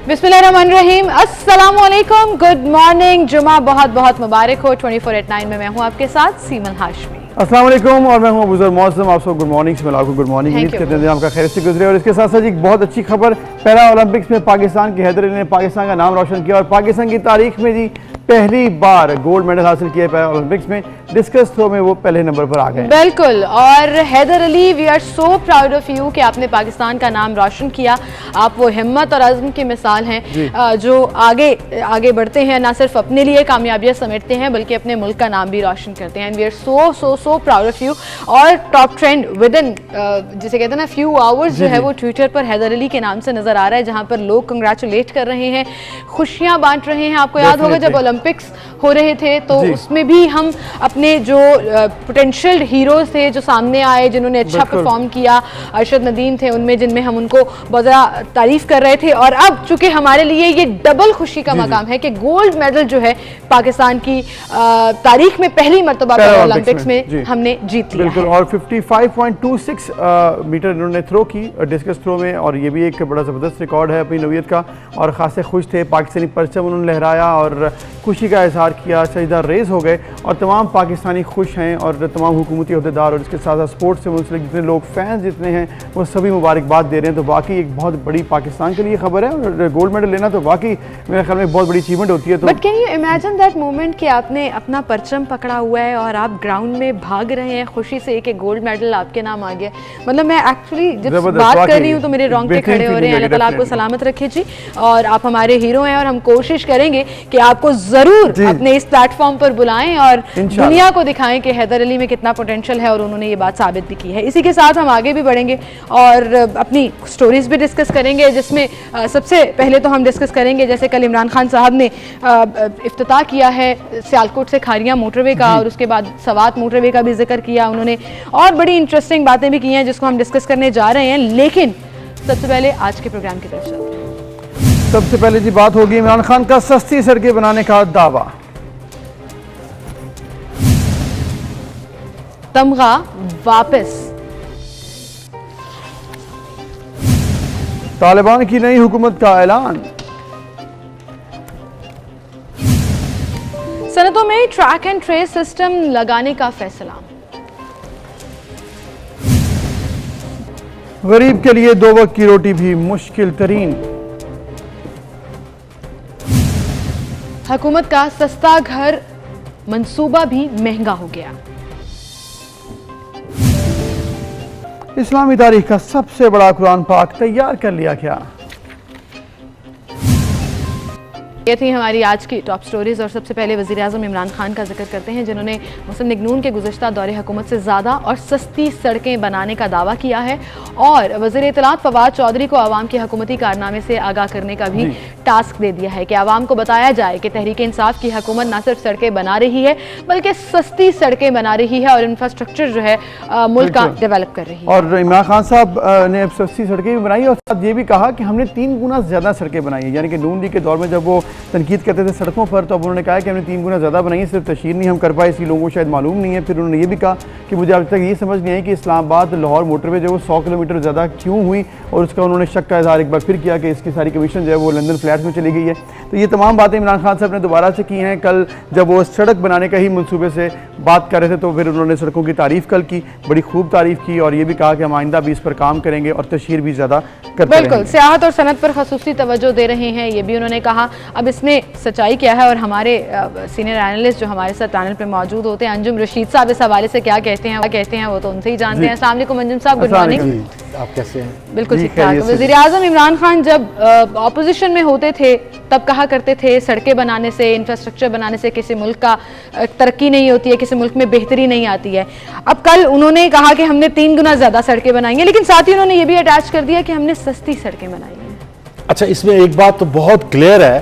बिस्मिल्लाहिर्रहमानिर्रहीम, अस्सलाम वालेकुम, गुड मॉर्निंग। जुमा बहुत बहुत मुबारक हो। 24/8 में मैं हूँ आपके साथ सीमल हाशमी। अस्सलाम वालेकुम और मैं हूँ अबूजर मौसम। आप सब गुड मॉर्निंग से मिलाकर गुड मॉर्निंग। उम्मीद करते हैं आपका खैर से गुजरे। और इसके साथ साथ एक बहुत अच्छी खबर, पैरा ओलंपिक्स में पाकिस्तान के हैदर अली ने पाकिस्तान का नाम रोशन किया और पाकिस्तान की तारीख में जी पहली बार गोल्ड मेडल हासिल किया पैरा ओलंपिक्स में। डिस्कस थ्रो में वो पहले नंबर पर आ गए। बिल्कुल, और Haidar Ali, we are so proud of you कि आपने पाकिस्तान का नाम रोशन किया। आप वो हिम्मत और अज़्म की मिसाल हैं जो आगे बढ़ते हैं, ना सिर्फ अपने लिए कामयाबियां समेटते हैं बल्कि अपने मुल्क का नाम भी रोशन करते हैं। And we are so so so proud of you. और टॉप ट्रेंड विद इन जिसे कहते हैं ना फ्यू आवर्स जो है वो ट्विटर पर हैदर अली के नाम से नजर आ रहा है, जहां पर लोग कंग्रेचुलेट कर रहे हैं, खुशियां बांट रहे हैं। आपको याद होगा जब ओलंपिक्स हो रहे थे तो उसमें भी हम अपने जो पोटेंशियल हीरोज थे जो सामने आए, जिन्होंने अच्छा परफॉर्म किया, अरशद नदीम थे उनमें, जिनमें हम उनको बहुत ज़्यादा तारीफ कर रहे थे। और अब चूंकि हमारे लिए ये डबल खुशी का मकाम है कि गोल्ड मेडल जो है पाकिस्तान की तारीख में पहली मरतबा ओलंपिक्स में हमने जीत लिया। बिल्कुल, और 55.26 मीटर इन्होंने थ्रो की डिस्कस थ्रो में, और ये भी एक बड़ा ज़बरदस्त रिकॉर्ड है अपनी नौयत का। और ख़ासे खुश थे, पाकिस्तानी परचम उन्होंने लहराया और खुशी का इजहार किया, सजदा रेज हो गए और तमाम पाकिस्तानी खुश हैं और तमाम हुकूमती अहदेदार और इसके साथ साथ स्पोर्ट्स से मुंसलिक जितने लोग फैंस जितने हैं वो सभी मुबारकबाद दे रहे हैं। तो वाकई एक बहुत बड़ी पाकिस्तान के लिए खबर है और गोल्ड मेडल लेना तो वाकई मेरे ख्याल में बहुत बड़ी अचीवमेंट होती है। तो but can you imagine that moment कि आपने अपना परचम पकड़ा हुआ है और आप ग्राउंड में भाग रहे हैं खुशी से कि गोल्ड मेडल आपके नाम आ गया। मतलब मैं एक्चुअली जब बात कर रही हूँ तो मेरे रोंगटे खड़े हो रहे हैं। अल्लाह ताला आपको सलामत रखे जी, और आप हमारे हीरो हैं और हम कोशिश करेंगे कि आपको जरूर अपने इस प्लेटफॉर्म पर बुलाएं और दुनिया को दिखाएं कि हैदर अली में कितना पोटेंशियल है, और उन्होंने ये बात साबित भी की है। इसी के साथ हम आगे भी बढ़ेंगे और अपनी स्टोरीज भी डिस्कस करेंगे, जिसमें सबसे पहले तो हम डिस्कस करेंगे जैसे कल इमरान खान साहब ने इफ्तिताह किया है सियालकोट से खारियां मोटरवे का, और उसके बाद सवात मोटरवे का भी जिक्र किया उन्होंने, और बड़ी इंटरेस्टिंग बातें भी की हैं जिसको हम डिस्कस करने जा रहे हैं। लेकिन सबसे पहले आज के प्रोग्राम की तरफ चलते हैं। सबसे पहले जी बात होगी इमरान खान का सस्ती सड़कें बनाने का दावा। तमगा वापस, तालिबान की नई हुकूमत का ऐलान। सनतों में ट्रैक एंड ट्रेस सिस्टम लगाने का फैसला। गरीब के लिए 2 वक्त की रोटी भी मुश्किल तरीन। हुकूमत का सस्ता घर मंसूबा भी महंगा हो गया। इस्लामी तारीख का सबसे बड़ा कुरान पाक तैयार कर लिया गया। ये थी हमारी आज की टॉप स्टोरीज, और सबसे पहले वज़ीर आज़म इमरान खान का जिक्र करते हैं जिन्होंने मुस्लिम लीग नून के गुज़श्ता दौरे हुकूमत से ज़्यादा और सस्ती सड़कें बनाने का दावा किया है, और वज़ीर इत्तलात फवाद चौधरी को आवाम के हुकूमती कारनामे से आगाह करने का भी टास्क दे दिया है कि आवाम को बताया जाए कि तहरीक इंसाफ की हुकूमत न सिर्फ सड़कें बना रही है बल्कि सस्ती सड़कें बना रही है और इंफ्रास्ट्रक्चर जो है मुल्क का डेवलप कर रही है। और इमरान खान साहब ने अब सस्ती सड़कें भी बनाई और साथ ये भी कहा कि हमने 3 गुना ज़्यादा सड़कें बनाई है। यानी कि नून लीग के दौर में जब वो तनकीद करते थे सड़कों पर तो अब उन्होंने कहा कि हमने 3 गुना ज़्यादा बनाई है, सिर्फ तशहीर नहीं हम कर पाए, इसलिए लोगों को शायद मालूम नहीं है। फिर उन्होंने ये भी कहा कि मुझे अब तक ये समझ नहीं आई कि इस्लामाबाद लाहौर मोटरवे जो वो 100 किलोमीटर ज़्यादा क्यों हुई, और उसका उन्होंने शक का इजहार एक बार फिर किया कि इसकी सारी कमीशन जो है वो लंदन फ्लैट्स में चली गई है। तो ये तमाम बातें इमरान खान साहब ने दोबारा से की हैं। कल जब वो सड़क बनाने का ही मनसूबे से बात कर रहे थे तो फिर उन्होंने सड़कों की तारीफ़ कल की, बड़ी खूब तारीफ़ की, और ये भी कहा कि हम आइंदा भी इस पर काम करेंगे और तशहीर भी ज़्यादा करते रहेंगे। बिल्कुल, सियाहत और सनत पर खसूसी तवज्जो दे रहे हैं, ये भी उन्होंने कहा। अब इसमें सच्चाई क्या है, और हमारे सीनियर एनालिस्ट जो हमारे साथ पैनल पे मौजूद होते हैं, अंजुम रशीद साहब इस हवाले से क्या कहते हैं वो तो उनसे ही जानते हैं। अस्सलाम वालेकुम अंजुम साहब, गुड मॉर्निंग। आप कैसे हैं? बिल्कुल ठीक ठाक। वज़ीर आज़म इमरान खान जब ऑपोजिशन में होते थे तब कहा करते थे सड़कें बनाने से, इंफ्रास्ट्रक्चर बनाने से किसी मुल्क का तरक्की नहीं होती है, किसी मुल्क में बेहतरी नहीं आती है। अब कल उन्होंने कहा कि हमने 3 गुना ज़्यादा सड़कें बनाई हैं, लेकिन साथ ही उन्होंने ये भी अटैच कर दिया कि हमने सस्ती सड़कें बनाई हैं। अच्छा, इसमें एक बात तो बहुत क्लियर है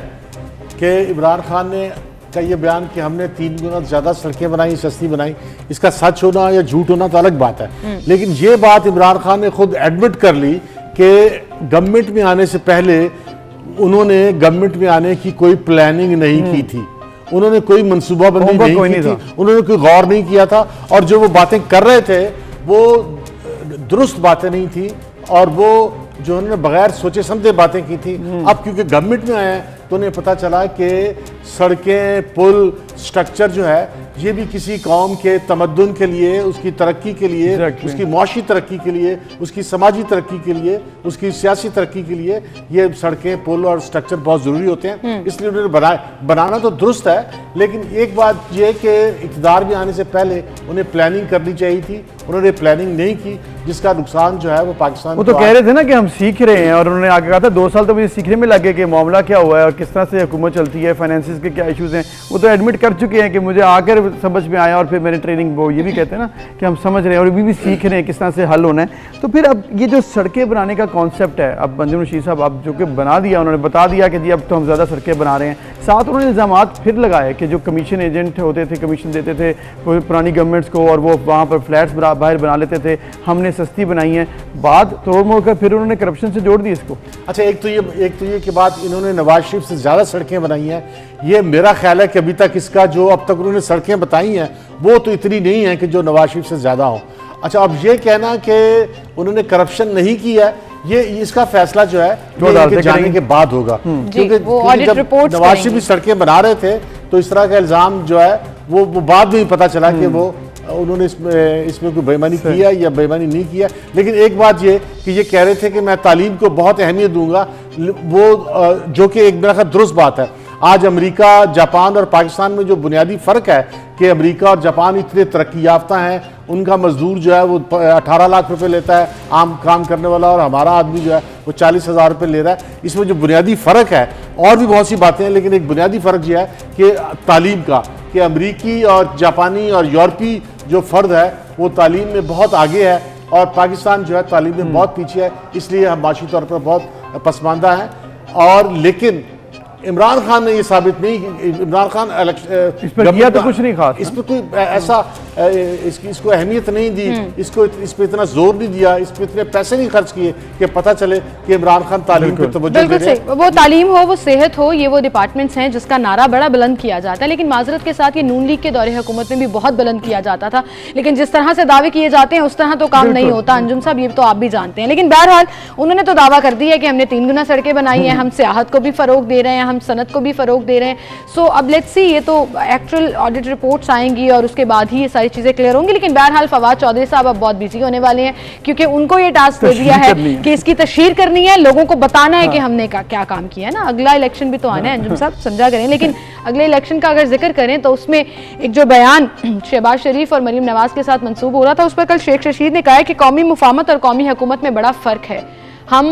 कि इमरान खान ने का ये बयान कि हमने 3 गुना ज़्यादा सड़कें बनाई, सस्ती बनाई, इसका सच होना या झूठ होना तो अलग बात है। लेकिन ये बात इमरान खान ने खुद एडमिट कर ली कि गवर्नमेंट में आने से पहले उन्होंने गवर्नमेंट में आने की कोई प्लानिंग नहीं की थी, उन्होंने कोई मनसूबाबंदी नहीं की थी, उन्होंने कोई गौर नहीं किया था, और जो वो बातें कर रहे थे वो दुरुस्त बातें नहीं थी, और वो जो उन्होंने बगैर सोचे समझे बातें की थी, अब क्योंकि गवर्नमेंट में आए हैं तो उन्हें पता चला कि सड़कें, पुल, स्ट्रक्चर जो है ये भी किसी कौम के तमद्दुन के लिए, उसकी तरक्की के लिए, उसकी मुआशी तरक्की के लिए, उसकी समाजी तरक्की के लिए, उसकी सियासी तरक्की के लिए ये सड़कें, पुल और स्ट्रक्चर बहुत ज़रूरी होते हैं। इसलिए उन्होंने बनाना तो दुरुस्त है, लेकिन एक बात ये कि इक़्तिदार में आने से पहले उन्हें प्लानिंग करनी चाहिए थी। उन्होंने प्लानिंग नहीं की, जिसका नुकसान जो है वो पाकिस्तान वो तो कह रहे थे ना कि हम सीख रहे हैं, और उन्होंने आगे कहा था 2 साल तो मुझे सीखने में लगे कि मामला क्या हुआ है और किस तरह से हुकूमत चलती है, फाइनेंसिस के क्या इश्यूज हैं। वो तो एडमिट कर चुके हैं कि मुझे आकर समझ में आया, और फिर मैंने ट्रेनिंग, वो ये भी कहते हैं ना कि हम समझ रहे हैं और अभी भी सीख रहे हैं किस तरह से हल होना है। तो फिर अब ये जो सड़कें बनाने का कॉन्सेप्ट है, अब मंजूर रशीद साहब आप जो कि बना दिया, उन्होंने बता दिया कि जी अब तो हम ज़्यादा सड़कें बना रहे हैं, साथ उन्होंने इल्ज़ामात फिर लगाए कि जो कमीशन एजेंट होते थे, कमीशन देते थे पुरानी गवर्नमेंट्स को, और वो वहाँ पर फ्लैट्स बाहर बना लेते थे, हमने सस्ती बनाई है, बाद तोड़ मोड़ कर फिर उन्होंने करप्शन से जोड़ दी इसको। अच्छा, एक तो ये कि बात इन्होंने नवाज शरीफ से ज़्यादा सड़कें बनाई हैं, ये मेरा ख्याल है कि अभी तक इसका जो अब तक उन्होंने सड़कें बताई हैं वो तो इतनी नहीं है कि जो नवाज शरीफ से ज़्यादा हो। अच्छा, अब ये कहना कि उन्होंने करप्शन नहीं किया है, ये इसका फैसला जो है इनके जाने के बाद होगा, क्योंकि जब नवाज शरीफ भी सड़कें बना रहे थे तो इस तरह का इल्ज़ाम जो है वो बाद में पता चला कि वो उन्होंने इसमें कोई बेईमानी किया या बेईमानी नहीं किया। लेकिन एक बात ये कि ये कह रहे थे कि मैं तालीम को बहुत अहमियत दूंगा, वो जो कि एक मेरा ख्याल दुरुस्त बात है। आज अमेरिका, जापान और पाकिस्तान में जो बुनियादी फ़र्क है कि अमेरिका और जापान इतने तरक्की याफ्ता हैं, उनका मजदूर जो है वो 18 लाख रुपए लेता है आम काम करने वाला, और हमारा आदमी जो है वो 40,000 रुपये ले रहा है। इसमें जो बुनियादी फ़र्क है, और भी बहुत सी बातें हैं, लेकिन एक बुनियादी फ़र्क यह है कि तालीम का, कि अमरीकी और जापानी और यूरोपी जो फ़र्द है वो तालीम में बहुत आगे है, और पाकिस्तान जो है तालीम में बहुत पीछे है, इसलिए हम माशी तौर पर बहुत पसमानदा हैं। और लेकिन इमरान खान ने ये साबित नहीं, इमरान खान इस पर किया तो कुछ नहीं खास, इस पर कोई ऐसा इसको अहमियत नहीं दी, इसको इस पर इतना जोर नहीं दिया, इस पर इतने पैसे नहीं खर्च किए कि पता चले कि इमरान खान तालीम पे तवज्जो दे रहे हैं। वो तालीम हो, वो सेहत हो, ये वो डिपार्टमेंट्स हैं जिसका नारा बड़ा बुलंद किया जाता है, लेकिन माजरत के साथ ये नून लीग के दौरे हुकूमत में भी बहुत बुलंद किया जाता था, लेकिन जिस तरह से दावे किए जाते हैं उस तरह तो काम नहीं होता। अंजुम साहब, ये तो आप भी जानते हैं, लेकिन बहरहाल उन्होंने तो दावा कर दिया कि हमने 3 गुना सड़कें बनाई हैं, हम सियाहत को भी फरोग दे रहे हैं, हम सनत को भी फरोग दे रहे हैं। सो अब लेट्स सी, ये तो एक्चुअल ऑडिट रिपोर्ट्स आएंगी और उसके बाद ही ये सारी चीजें क्लियर होंगी। लेकिन बहरहाल फवाद चौधरी साहब अब बहुत बिजी होने वाले हैं, क्योंकि उनको ये टास्क दे दिया है कि इसकी तशहीर करनी है, लोगों को बताना है कि हमने क्या काम किया है ना। अगला इलेक्शन भी तो आना है अंजुम साहब, समझा करें। लेकिन अगले इलेक्शन का अगर जिक्र करें तो उसमें एक जो बयान शहबाज शरीफ और मरीम नवाज के साथ मंसूब हो रहा था, उस पर कल शेख रशीद ने कहा है कि कौमी मुफाहमत और कौमी हुकूमत में बड़ा फर्क है। हम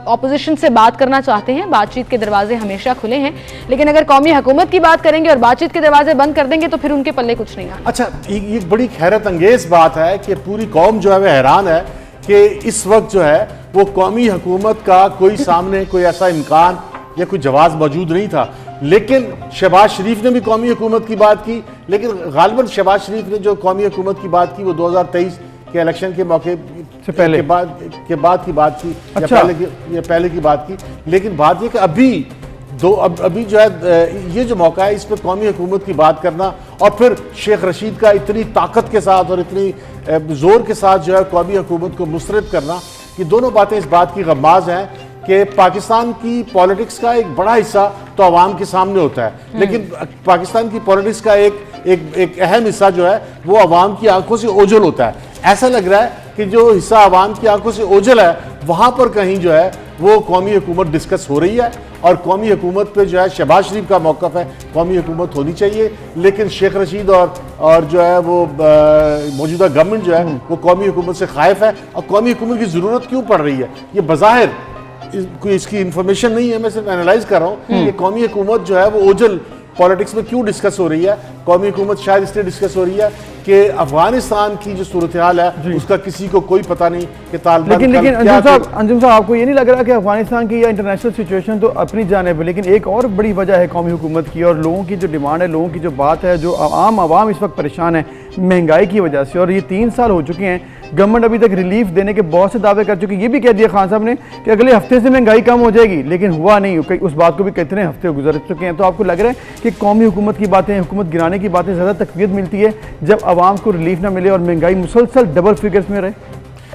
ऑपोजिशन से बात करना चाहते हैं, बातचीत के दरवाजे हमेशा खुले हैं, लेकिन अगर कौमी हुकूमत की बात करेंगे और बातचीत के दरवाजे बंद कर देंगे तो फिर उनके पल्ले कुछ नहीं आना। अच्छा, ये बड़ी हैरत अंगेज बात है कि पूरी कौम जो है वह हैरान है कि इस वक्त जो है वो कौमी हुकूमत का कोई सामने कोई ऐसा इम्कान या कोई जवाब मौजूद नहीं था। लेकिन शहबाज शरीफ ने भी कौमी हुकूमत की बात की, लेकिन गालिबन शहबाज शरीफ ने जो कौमी हुकूमत की बात की वो 2023 के इलेक्शन के मौके से पहले के बाद की बात की, अच्छा। या पहले की बात की। लेकिन बात ये कि अभी जो है ये जो मौका है इस पर कौमी हुकूमत की बात करना, और फिर शेख रशीद का इतनी ताकत के साथ और इतनी जोर के साथ जो है कौमी हुकूमत को मुस्तरद करना, ये दोनों बातें इस बात की गम्माज हैं कि पाकिस्तान की पॉलिटिक्स का एक बड़ा हिस्सा तो आवाम के सामने होता है, लेकिन पाकिस्तान की पॉलिटिक्स का एक अहम हिस्सा जो है वो आवाम की आंखों से ओझल होता है। ऐसा लग रहा है कि जो हिस्सा आवाम की आंखों से ओझल है वहां पर कहीं जो है वो कौमी हुकूमत डिस्कस हो रही है, और कौमी हुकूमत पे जो है शहबाज शरीफ का मौक़िफ़ है कौमी हुकूमत होनी चाहिए, लेकिन शेख रशीद और जो है वो मौजूदा गवर्नमेंट जो है वो कौमी हुकूमत से खाइफ है। और कौमी हुकूमत की ज़रूरत क्यों पड़ रही है, ये बज़ाहिर कोई इसकी इंफॉर्मेशन नहीं है, मैं सिर्फ एनालाइज कर रहा हूँ कि कौमी हुकूमत जो है वो ओझल पॉलिटिक्स में क्यों डिस्कस हो रही है। कौमी हुकूमत शायद इसलिए डिस्कस हो रही है कि अफगानिस्तान की जो सूरत हाल है उसका किसी को कोई पता नहीं कि तालिबान। लेकिन अंजुम साहब आपको ये नहीं लग रहा कि अफगानिस्तान की या इंटरनेशनल सिचुएशन तो अपनी जानिब है, लेकिन एक और बड़ी वजह है कौमी हुकूमत की, और लोगों की जो डिमांड है, लोगों की जो बात है, जो आम आवाम इस वक्त परेशान है महंगाई की वजह से। और ये 3 साल हो चुके हैं, गवर्नमेंट अभी तक रिलीफ देने के बहुत से दावे कर चुकी है। ये भी कह दिया खान साहब ने कि अगले हफ्ते से महंगाई कम हो जाएगी, लेकिन हुआ नहीं। उस बात को भी कितने हफ्ते गुजर चुके हैं। तो आपको लग रहा है कि कौमी हुकूमत की बातें, हुकूमत गिराने की बातें ज़्यादा तकवीत मिलती है जब आवाम को रिलीफ ना मिले और महंगाई मुसलसल डबल फिगर्स में रहे?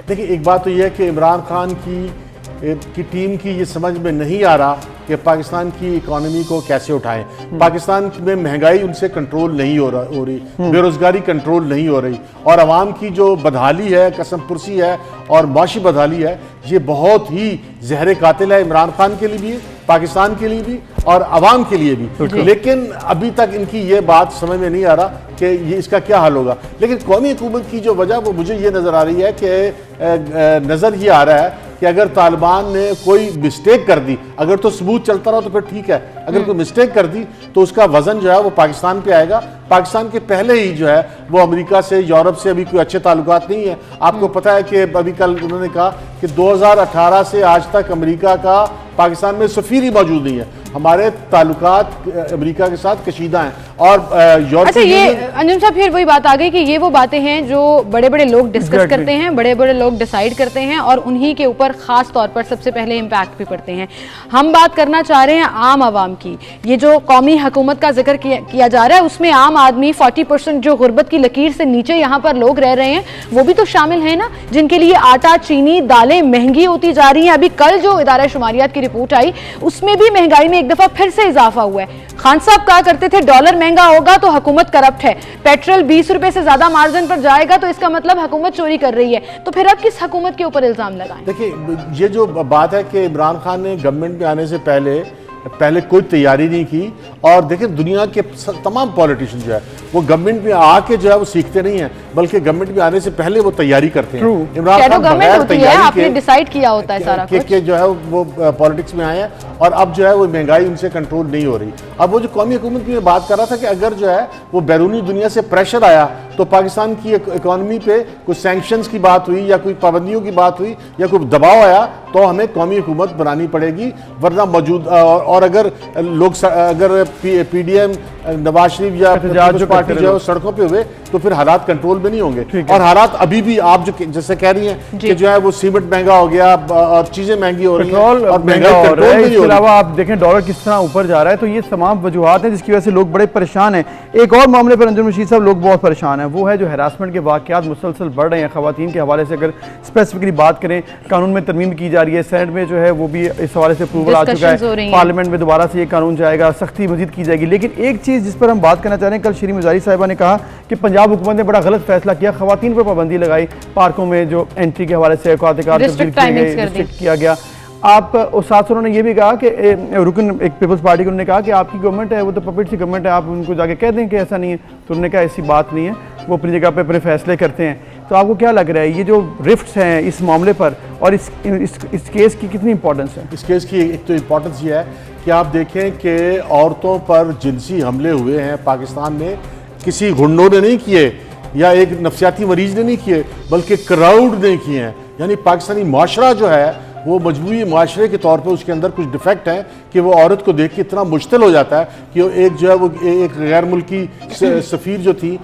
देखिए, एक बात तो यह है कि इमरान खान की की टीम की ये समझ में नहीं आ रहा कि पाकिस्तान की इकोनॉमी को कैसे उठाएं। पाकिस्तान में महंगाई उनसे कंट्रोल नहीं हो रही, बेरोजगारी कंट्रोल नहीं हो रही, और आवाम की जो बदहाली है, कसम पुरसी है और माशी बदहाली है, ये बहुत ही जहर कातिल है इमरान खान के लिए भी, पाकिस्तान के लिए भी और आवाम के लिए भी। लेकिन अभी तक इनकी ये बात समझ में नहीं आ रहा कि ये इसका क्या हल होगा। लेकिन कौमी हुकूमत की जो वजह वो मुझे ये नज़र आ रही है कि नज़र ये आ रहा है कि अगर तालिबान ने कोई मिस्टेक कर दी, अगर तो सबूत चलता रहा तो फिर ठीक है, अगर कोई मिस्टेक कर दी तो उसका वजन जो है वो पाकिस्तान पे आएगा। पाकिस्तान के पहले ही जो है वो अमेरिका से, यूरोप से अभी कोई अच्छे ताल्लुकात नहीं है। आपको पता है कि अभी कल उन्होंने कहा कि 2018 से आज तक अमेरिका का पाकिस्तान में सफीर ही मौजूद नहीं है। हमारे ताल्लुकात अमेरिका के साथ कशीदा हैं और यूरोप। अच्छा, ये अंजुम साहब फिर वही बात आ गई कि ये वो बातें हैं जो बड़े बड़े लोग डिस्कस करते हैं, बड़े बड़े लोग डिसाइड करते हैं और उन्हीं के ऊपर खास तौर पर सबसे पहले इम्पैक्ट भी पड़ते हैं। हम बात करना चाह रहे हैं आम आवाम की। ये जो कौमी हुकूमत का जिक्र किया जा रहा है उसमें आम आदमी 40% जो गुर्बत की लकीर से नीचे यहाँ पर लोग रह रहे हैं वो भी तो शामिल है ना, जिनके लिए आटा, चीनी, दालें महंगी होती जा रही हैं। अभी कल जो इदारा शुमारियात की रिपोर्ट आई उसमें भी महंगाई में एक दफा फिर से इजाफा हुआ है। खान साहब कहा करते थे डॉलर महंगा होगा तो हुकूमत करप्ट है, पेट्रोल 20 रुपए से ज्यादा मार्जिन पर जाएगा तो इसका मतलब हुकूमत चोरी कर रही है। तो फिर अब किस हुकूमत के ऊपर इल्जाम लगाएं? देखिए, ये जो बात है कि इमरान खान ने गवर्नमेंट में आने से पहले कोई तैयारी नहीं की, और देखिए दुनिया के तमाम पॉलिटिशियन जो है वो गवर्नमेंट में आके जो है वो सीखते नहीं है, बल्कि गवर्नमेंट में आने से पहले वो तैयारी करते हैं। इमरान खान बगैर तैयारी आपने डिसाइड किया होता है सारा कुछ के जो है वो पॉलिटिक्स में आए हैं, और अब जो है वो महंगाई उनसे कंट्रोल नहीं हो रही। अब वो जो कौमी हुकूमत की मैं बात कर रहा था कि अगर जो है वो बैरूनी दुनिया से प्रेशर आया तो पाकिस्तान की इकोनॉमी पे कुछ सैंक्शंस की बात हुई या कोई पाबंदियों की बात हुई या कोई दबाव आया तो हमें कौमी हुकूमत बनानी पड़ेगी, वरना मौजूद और अगर लोग अगर पीडीएम, नवाज शरीफ या पीपल्स पार्टी जो है सड़कों पे हुए तो फिर हालात कंट्रोल में नहीं होंगे। और हालात अभी भी आप जो जैसे कह रही हैं कि जो है वो सीमेंट महंगा हो गया और चीजें महंगी हो रही हैं और महंगाई कंट्रोल में नहीं हो रही। इसके अलावा आप देखें डॉलर किस तरह ऊपर जा रहा है, तो ये तमाम वजूहात हैं जिसकी वजह से लोग बड़े परेशान हैं। एक और मामले पर अंजुम रशीद साहब लोग बहुत परेशान हैं, वो है जो हरासमेंट के वाक़यात मुसलसल बढ़ रहे हैं ख़वातीन के हवाले से। अगर स्पेसिफिकली बात करें, कानून में तरमीम की जा रही है, सेनेट में जो है वो भी इस हवाले से अप्रूवल आ चुका है, पार्लियामेंट में दोबारा से ये कानून जाएगा, सख्ती मजीद की जाएगी। लेकिन एक चीज़ जिस पर हम बात करना चाह रहे हैं, कल शरीफ मुजारी साहिबा ने कहा कि पंजाब हुकूमत ने बड़ा गलत फैसला किया, ख़वातीन पर पाबंदी लगाई, पार्कों में जो एंट्री के हवाले से रिस्ट्रिक्ट किया गया। आप और साथ उन्होंने ये भी कहा कि रुकन एक पीपल्स पार्टी को उन्होंने कहा कि आपकी गवर्नमेंट है वो तो पपेट सी गवर्नमेंट है, आप उनको जाके कह दें कि ऐसा नहीं है। तो उन्होंने कहा ऐसी बात नहीं है, वो अपनी जगह पे अपने फैसले करते हैं। तो आपको क्या लग रहा है ये जो रिफ्ट्स हैं इस मामले पर और इस केस की कितनी इंपॉर्टेंस है? इस केस की एक तो इम्पोर्टेंस ये है कि आप देखें कि औरतों पर जिनसी हमले हुए हैं पाकिस्तान में किसी गुंडों ने नहीं किए या एक नफसियाती मरीज ने नहीं किए, बल्कि क्राउड ने किए हैं। यानी पाकिस्तानी माशरा जो है वो मजबूरी माशरे के तौर पे उसके अंदर कुछ डिफेक्ट है कि वो औरत को देख के इतना मुश्किल हो जाता है कि एक जो है वो एक गैर मुल्की सफ़ीर जो थी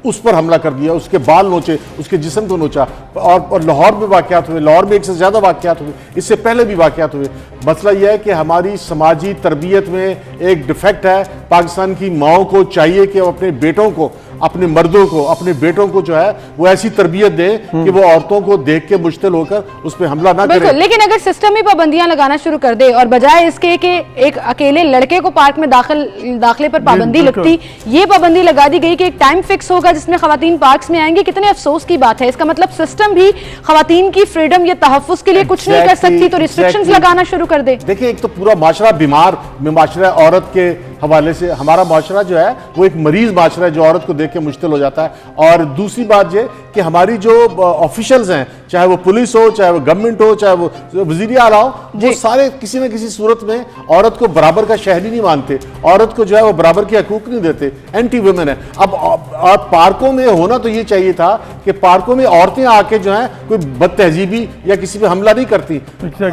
उस पर हमला कर दिया, उसके बाल नोचे, उसके जिस्म को नोचा। और लाहौर में वाक़यात हुए, लाहौर में एक से ज़्यादा वाक़यात हुए, इससे पहले भी वाक़यात हुए। मसला यह है कि हमारी समाजी तरबियत में एक डिफेक्ट है। पाकिस्तान की माओं को चाहिए कि वो अपने बेटों को, अपने मर्दों को, अपने बेटों को जो है वो ऐसी तरबियत दें कि वो औरतों को देख के मुश्किल होकर उस पर हमला ना करें। लेकिन अगर सिस्टम ही पाबंदियां लगाना शुरू कर दे और बजाय इसके कि एक अकेले लड़के को पार्क में दाखिले पर पाबंदी लगती, ये पाबंदी लगा दी गई कि एक टाइम फिक्स होगा जिसमें खवातीन पार्क्स में आएंगी। कितने अफसोस की बात है। इसका मतलब सिस्टम भी खवातीन की फ्रीडम या तहफ्फुज़ के लिए कुछ नहीं कर सकती तो रिस्ट्रिक्शंस लगाना शुरू कर दे। देखिए, एक तो पूरा माशरा बीमार माशरा, औरत के हवाले से हमारा माशरा जो है वो एक मरीज माशरा है जो औरत को देख के मुश्किल हो जाता है। और दूसरी बात ये कि हमारी जो ऑफिशियल्स हैं, चाहे वो पुलिस हो, चाहे वो गवर्नमेंट हो, चाहे वो वज़ीर आला हो, वो सारे किसी न किसी सूरत में औरत को बराबर का शहरी नहीं मानते, औरत को जो है वो बराबर के हकूक नहीं देते, एंटी वुमेन है। अब पार्कों में होना तो ये चाहिए था कि पार्कों में औरतें आके जो है कोई बदतहजीबी या किसी पे हमला नहीं करती।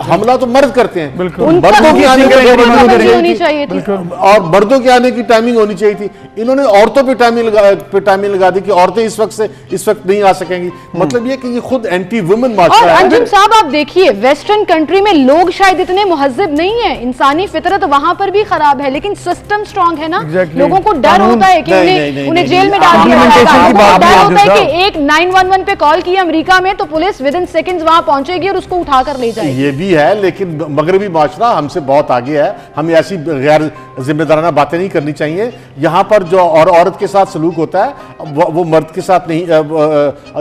हमला तो मर्द करते हैं, मर्दों की आने की होनी चाहिए थी और मर्दों के आने की टाइमिंग होनी चाहिए थी। इन्होंने औरतों पे टाइमिंग लगा दी कि औरतें इस वक्त नहीं आ सकेंगी। मतलब ये कि ये खुद एंटी वुमेन और माशरा है। अंजुम साहब आप देखिए, वेस्टर्न कंट्री में लोग शायद इतने मुहज्जिब नहीं है, इंसानी फितरत वहां पर भी खराब है, लेकिन सिस्टम स्ट्रांग है ना। Exactly. लोगों को डर कानून- होता है कि उन्हें जेल में डाल दिया Implementation जाएगा। की बात डर नहीं होता है अंजुम कि एक 911 पे कॉल किया अमेरिका में तो पुलिस विद इन सेकंड्स वहां पहुंचेगी और उसको उठा कर ले जाएगी। ये भी है, लेकिन मगरबी माशरा हमसे बहुत आगे है। हमें ऐसी गैर जिम्मेदाराना बातें नहीं करनी चाहिए। यहाँ पर जो औरत के साथ सलूक होता है वो मर्द के साथ नहीं।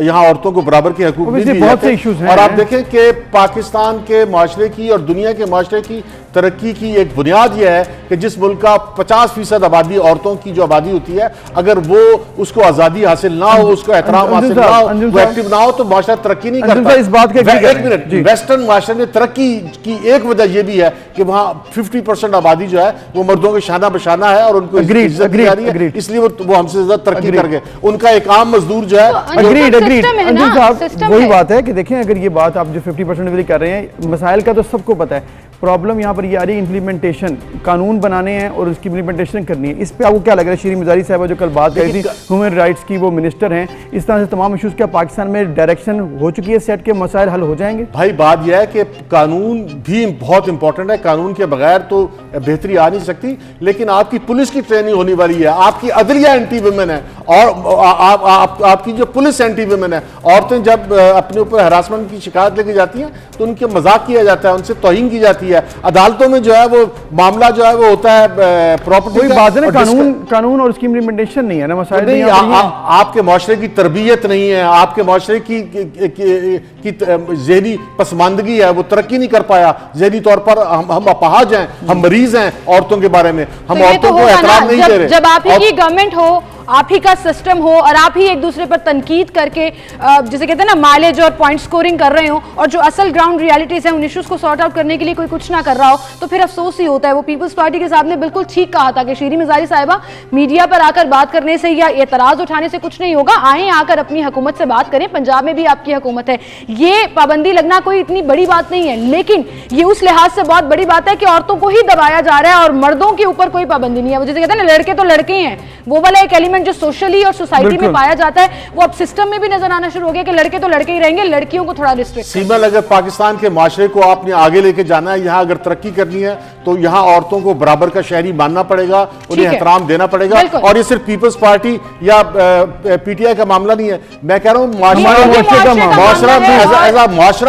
यहाँ औरतों को बराबर के हकूक नहीं दिए बहुत से जाते। इश्यूज हैं। और आप देखें कि पाकिस्तान के माशरे की और दुनिया के माशरे की तरक्की की एक बुनियाद यह है कि जिस मुल्क का 50% आबादी औरतों की जो आबादी होती है, अगर वो उसको आज़ादी हासिल ना हो, उसको एहतराम हासिल ना हो, वो एक्टिव ना हो, तो माशरा तरक्की नहीं करता। इस बात का एक मिनट, वेस्टर्न माशरे में तरक्की की एक वजह यह भी है कि वहां 50% आबादी जो है वो मर्दों के शाना बशाना है और उनको इज्जत दी जा रही है, इसलिए वो हमसे ज्यादा तरक्की कर गए। उनका एक आम मजदूर जो है अग्रीड system है अंजुम ना, साहब, system वही है। बात है कि देखें, अगर ये बात आप जो 50% वाली कर रहे हैं, मसाइल का तो सबको पता है। प्रॉब्लम यहाँ पर ये आ रही है इम्प्लीमेंटेशन, कानून बनाने हैं और उसकी इम्प्लीमेंटेशन करनी है। इस पे आपको क्या लग रहा है? शीरी मिजारी साहबा जो कल बात करी थी, ह्यूमन राइट्स की, वो मिनिस्टर हैं, इस तरह से तमाम इशूज़ क्या पाकिस्तान में डायरेक्शन हो चुकी है सेट के मसाइल हल हो जाएंगे? भाई बात यह है कि कानून भी बहुत इंपॉर्टेंट है, कानून के बगैर तो बेहतरी आ नहीं सकती। लेकिन आपकी पुलिस की ट्रेनिंग होने वाली है, आपकी अदलिया एंटी वुमेन है और आपकी जो पुलिस एंटी वुमेन है। औरतें जब अपने ऊपर हरासमेंट की शिकायत लेके जाती हैं तो उनके मजाक किया जाता है, उनसे तौहीन की जाती है। अदालतों में जो है वो मामला जो है वो होता है प्रॉपर्टी कोई का, बात है ना, और कानून और उसकी इम्प्लीमेंटेशन नहीं है ना, मसाइल नहीं, यहाँ पर ये हैं। आपके माशरे की तरबियत नहीं है, आपके माशरे की ज़हनी पसमानदगी है, वो तरक्की नहीं कर पाया। ज़हनी तौर पर हम अपाहज हैं, हम मरीज हैं औरतों के बारे में, हम तो ये औरतों तो को होगा एहतराम ना, नहीं दे रहे। जब आप ही की गवर्नमेंट हो, आप ही का सिस्टम हो और आप ही एक दूसरे पर तनकीद करके जिसे कहते हैं ना माइलेज और पॉइंट स्कोरिंग कर रहे हो, और जो असल ग्राउंड रियलिटीज है उन इश्यूज को सॉर्ट आउट करने के लिए कोई कुछ ना कर रहा हो, तो फिर अफसोस ही होता है। वो पीपल्स पार्टी के साहब ने बिल्कुल ठीक कहा था कि शीरी मिजारी साहिबा, मीडिया पर आकर बात करने से या एतराज उठाने से कुछ नहीं होगा, आए आकर अपनी हुकूमत से बात करें। पंजाब में भी आपकी हुकूमत है, ये पाबंदी लगना कोई इतनी बड़ी बात नहीं है, लेकिन ये उस लिहाज से बहुत बड़ी बात है कि औरतों को ही दबाया जा रहा है और मर्दों के ऊपर कोई पाबंदी नहीं है। वो जैसे कहते हैं ना, लड़के तो लड़के हैं, वो वाला एक एलिमेंट जो सोशली सोसाइटी में पाया जाता है, वो अब सिस्टम में भी नजर आना शुरू हो गया कि लड़के तो लड़के ही रहेंगे, लड़कियों को थोड़ा रिस्ट्रिक्ट। सीमल, अगर पाकिस्तान के माशरे को आपने आगे लेके जाना है, यहाँ अगर तरक्की करनी है, तो यहाँ औरतों को बराबर का शहरी मानना पड़ेगा, उन्हें एहतराम देना पड़ेगा। और ये सिर्फ पीपल्स पार्टी या पीटीआई का मामला नहीं है, मैं कह रहा हूँ माशरा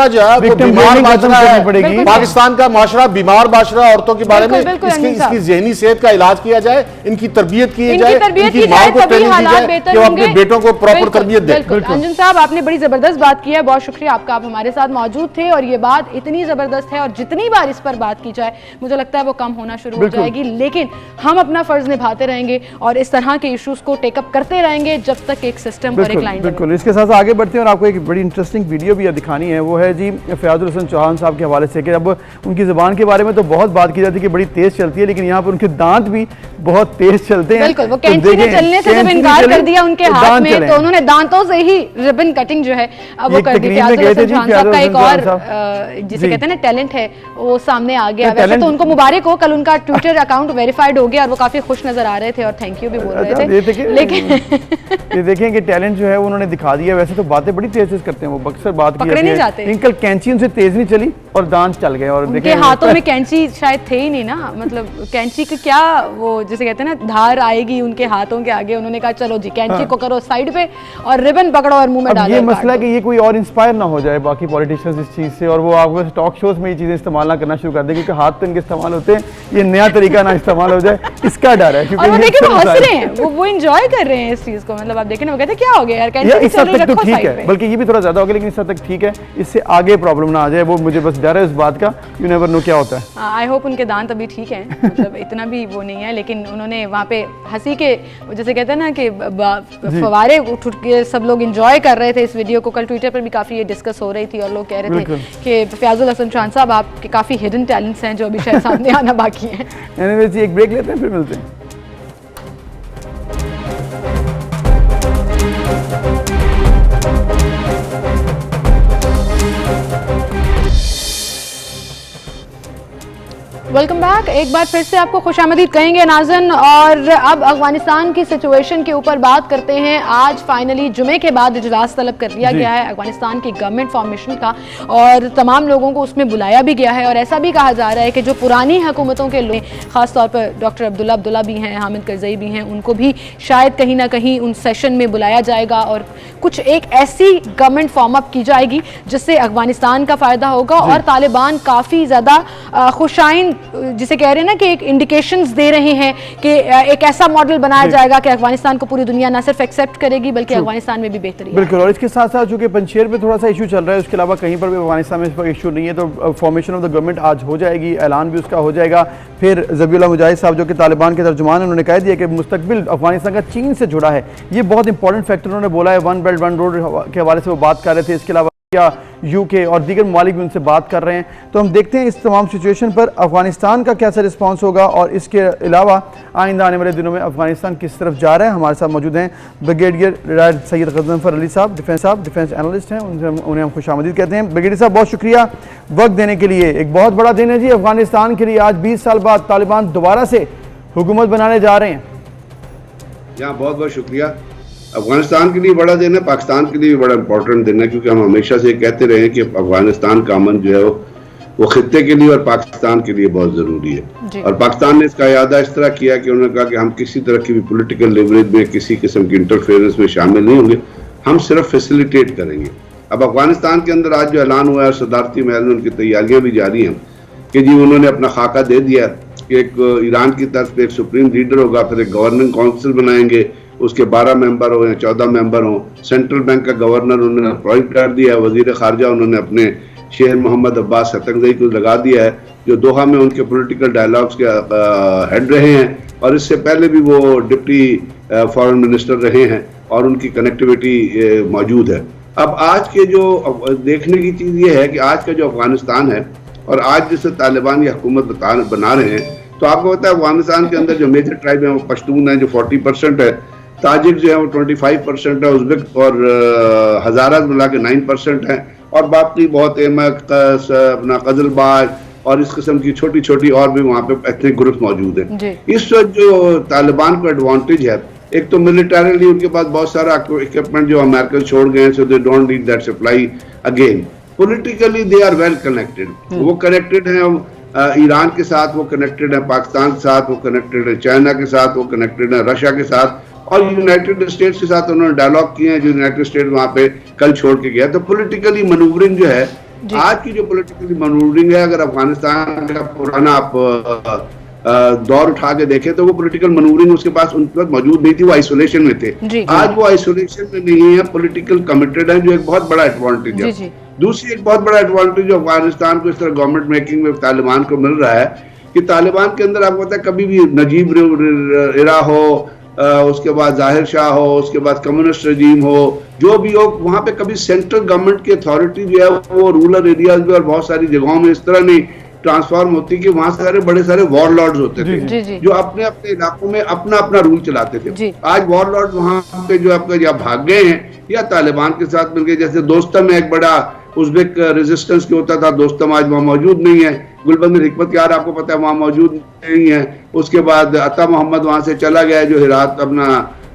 जो है वो बीमार माशरा है। पाकिस्तान का माशरा बीमार माशरा, औरतों के बारे में इसकी ज़हनी सेहत का इलाज किया जाए, इनकी तरबियत की जाए, इनकी माँ को ट्रेनिंग दी जाए कि वो अपने बेटों को प्रॉपर तरबियत दे। अंजुम साहब, आपने बड़ी जबरदस्त बात की है, बहुत शुक्रिया आपका, आप हमारे साथ मौजूद थे और ये बात इतनी जबरदस्त है और जितनी बार इस पर बात की जाए मुझे लगता है वो कम होना शुरू हो जाएगी। लेकिन हम अपना फर्ज निभाते रहेंगे और इस तरह के इश्यूज को टेकअप करते रहेंगे जब तक एक सिस्टम और एक लाइन। बिल्कुल, इसके साथ आगे बढ़ते हैं और आपको एक बड़ी इंटरेस्टिंग वीडियो भी दिखानी है। वो है जी फयाजुल हसन चौहान साहब के हवाले से कि अब उनकी ज़बान के बारे में तो बहुत बात की जाती है कि बड़ी तेज चलती है, लेकिन यहाँ पर उनके दांत भी बहुत तेज चलते हैं। बिल्कुल, वो कैंची में चलने से जब इनकार कर दिया उनके हाथ में, तो उन्होंने दांतों से ही रिबन कटिंग जो है अब वो कर दी। फयाजुल हसन चौहान साहब का एक और जिसे कहते हैं ना टैलेंट है, वो सामने आ गया। वैसे तो उनको मुबारक हो, कल उनका ट्विटर अकाउंट वेरीफाइड हो गया और वो काफी खुश नजर आ रहे थे और थैंक यू भी बोल रहे थे। लेकिन ये देखें कि टैलेंट जो है वो उन्होंने दिखा दिया। वैसे तो बातें बड़ी तेज करते हैं वो, अक्सर बात पकड़े नहीं जाते। इनकल कैंची उनसे तेज नहीं चली और दांत चल गए और उनके हाथों में कैंची शायद थे ही नहीं ना, मतलब कैंची का क्या, वो जिसे कहते हैं ना धार आएगी उनके हाथों के आगे। उन्होंने कहा चलो जी कैंची को करो साइड पे और रिबन पकड़ो और मुंह में डालो। ये मसला है कि ये कोई और इंस्पायर ना हो जाए बाकी पॉलिटिशियंस इस चीज से, और वो आपको टॉक शोज में ये चीजें इस्तेमाल ना करना शुरू कर दे, क्योंकि हाथ तो इनके इस्तेमाल होते हैं, ये नया तरीका ना इस्तेमाल हो जाए, इसका डर है। और वो देखिए वो हंस रहे हैं, वो एंजॉय कर रहे हैं इस चीज को, मतलब आप देखें ना, वो कहते हैं क्या हो गया यार, कैंची इस हद तक तो ठीक है, बल्कि ये भी थोड़ा ज्यादा हो गया, लेकिन इस हद तक ठीक है, इससे आगे प्रॉब्लम ना आ जाए, वो मुझे बस डर है इस बात का। यू नेवर नो क्या होता है। आई होप उनके दांत अभी ठीक हैं, मतलब इतना भी वो नहीं है, लेकिन उन्होंने वहाँ पे हंसी के जैसे कहते हैं ना कि फवारे उठ के सब लोग एंजॉय कर रहे थे इस वीडियो को। कल ट्विटर पर भी काफी ये डिस्कस हो रही थी और लोग कह रहे थे कि फयाजुल हसन चौहान साहब आपके काफी हिडन टैलेंट्स हैं जो अभी शायद सामने आना बाकी है। एनीवेज एक ब्रेक लेते हैं फिर मिलते हैं। Welcome back. एक बार फिर से आपको खुशामदीद कहेंगे नाज़िन, और अब अफगानिस्तान की सिचुएशन के ऊपर बात करते हैं। आज फाइनली जुमे के बाद इजलास तलब कर लिया गया है अफगानिस्तान की गवर्नमेंट फॉर्मेशन का, और तमाम लोगों को उसमें बुलाया भी गया है। और ऐसा भी कहा जा रहा है कि जो पुरानी हुकूमतों के लोग, ख़ासतौर पर डॉक्टर अब्दुल्ला भी हैं, हामिद करज़ई भी हैं, उनको भी शायद कहीं ना कहीं उन सेशन में बुलाया जाएगा और कुछ एक ऐसी गवर्नमेंट फॉर्म अप की जाएगी जिससे अफगानिस्तान का फ़ायदा होगा। और तालिबान काफ़ी ज़्यादा खुशाइन, जिसे कह रहे हैं ना कि एक इंडिकेशंस दे रहे हैं कि एक ऐसा मॉडल बनाया जाएगा कि अफगानिस्तान को पूरी दुनिया न सिर्फ एक्सेप्ट करेगी बल्कि अफगानिस्तान में भी बेहतरी। बिल्कुल, और इसके साथ साथ चूंकि पंजशेर में थोड़ा सा इशू चल रहा है, उसके अलावा कहीं पर भी अफगानिस्तान में इस पर इशू नहीं है, तो फॉर्मेशन ऑफ द गवर्नमेंट आज हो जाएगी, ऐलान भी उसका हो जाएगा। फिर ज़बीउल्लाह मुजाहिद साहब जो कि तालिबान के तर्जुमान हैं, उन्होंने कह दिया कि मुस्तकबिल अफगानिस्तान का चीन से जुड़ा है। ये बहुत इंपॉर्टेंट फैक्टर उन्होंने बोला है। वन बेल्ट वन रोड के हवाले से वो बात कर रहे थे। इसके अलावा यूके और दीगर ममालिक भी उनसे बात कर रहे हैं। तो हम देखते हैं इस तमाम सिचुएशन पर अफगानिस्तान का कैसा रिस्पांस होगा, और इसके अलावा आइंदा आने वाले दिनों में अफगानिस्तान किस तरफ जा रहा है। हमारे साथ मौजूद हैं ब्रिगेडियर रिटायर्ड सैयद गज़नफ़र अली साहब, डिफेंस एनालिस्ट हैं, उन्हें हम खुशामदीद कहते हैं। ब्रिगेडियर साहब, बहुत शुक्रिया वक्त देने के लिए। एक बहुत बड़ा दिन है जी अफगानिस्तान के लिए। आज 20 साल बाद तालिबान दोबारा से हुकूमत बनाने जा रहे हैं। यहाँ बहुत बहुत शुक्रिया। अफगानिस्तान के लिए बड़ा दिन है, पाकिस्तान के लिए भी बड़ा इंपॉर्टेंट दिन है, क्योंकि हम हमेशा से कहते रहे कि अफगानिस्तान का अमन जो है वो खित्ते के लिए और पाकिस्तान के लिए बहुत ज़रूरी है। और पाकिस्तान ने इसका इरादा इस तरह किया कि उन्होंने कहा कि हम किसी तरह की भी पॉलिटिकल लेवरेज में, किसी किस्म की इंटरफेरेंस में शामिल नहीं होंगे, हम सिर्फ फैसिलिटेट करेंगे। अब अफगानिस्तान के अंदर आज जो ऐलान हुआ है, सदारती महल में उनकी तैयारियाँ भी जारी हैं कि जी उन्होंने अपना खाका दे दिया कि एक ईरान की तरफ से एक सुप्रीम लीडर होगा, फिर एक गवर्निंग काउंसिल बनाएंगे, उसके 12 मेंबर हो या 14 मेंबर हो। सेंट्रल बैंक का गवर्नर उन्होंने अपॉइंट कर दिया है। वजीर खारजा उन्होंने अपने शेर मोहम्मद अब्बास हतंगज़ई को लगा दिया है, जो दोहा में उनके पॉलिटिकल डायलॉग्स के हेड रहे हैं, और इससे पहले भी वो डिप्टी फॉरेन मिनिस्टर रहे हैं और उनकी कनेक्टिविटी मौजूद है। अब आज के जो देखने की चीज़ ये है कि आज का जो अफगानिस्तान है और आज जिससे तालिबान ये हुकूमत बना रहे हैं, तो आपको पता है अफगानिस्तान के अंदर जो मेजर ट्राइब है वो पश्तून है जो 40% है, ताजिक जो है वो 25% है, उज़्बेक और हज़ारा मिला के 9% है, और बाकी बहुत अपना कज़लबाज और इस किस्म की छोटी छोटी और भी वहाँ पे एथनिक ग्रुप मौजूद हैं। इस वक्त जो तालिबान को एडवांटेज है, एक तो मिलिटरीली उनके पास बहुत सारा इक्विपमेंट जो अमेरिका छोड़ गए हैं, so they don't need that supply again. Politically they are well connected, वो कनेक्टेड हैं ईरान के साथ, वो कनेक्टेड है पाकिस्तान के साथ, वो कनेक्टेड है चाइना के साथ, वो कनेक्टेड है रशिया के साथ, और यूनाइटेड स्टेट्स के साथ उन्होंने डायलॉग किए हैं, जो यूनाइटेड स्टेट्स वहाँ पे कल छोड़ के गया। तो पॉलिटिकली मनूवरिंग जो है, आज की जो पॉलिटिकली मनूवरिंग है, अगर अफगानिस्तान का पुराना आप दौर उठा के देखें तो वो पॉलिटिकल मनूवरिंग उसके पास उन वक्त मौजूद नहीं थी, वो आइसोलेशन में थे। आज वो आइसोलेशन में नहीं है, पॉलिटिकल कमिटेड है, जो एक बहुत बड़ा एडवांटेज है। दूसरी एक बहुत बड़ा एडवांटेज जो अफगानिस्तान को इस तरह गवर्नमेंट मेकिंग में तालिबान को मिल रहा है कि तालिबान के अंदर आपको पता है कभी भी नजीब इरा हो, उसके बाद जाहिर शाह हो, उसके बाद कम्युनिस्ट रजीम हो, जो भी हो, वहाँ पे कभी सेंट्रल गवर्नमेंट की अथॉरिटी जो है वो रूरल एरियाज में और बहुत सारी जगहों में इस तरह नहीं ट्रांसफॉर्म होती कि वहाँ सारे बड़े सारे वॉरलॉर्ड्स होते थे जो अपने अपने इलाकों में अपना अपना रूल चलाते थे। आज वॉरलॉर्ड्स वहाँ पे जो आपका या भाग गए हैं या तालिबान के साथ मिल गए। जैसे दोस्तम में एक बड़ा उज़्बेक रेजिस्टेंस के होता था, दोस्तम आज वहाँ मौजूद नहीं है। गुलबंद हिकमत यार आपको पता है वहाँ मौजूद नहीं है। उसके बाद अता मोहम्मद वहाँ से चला गया जो हिरात अपना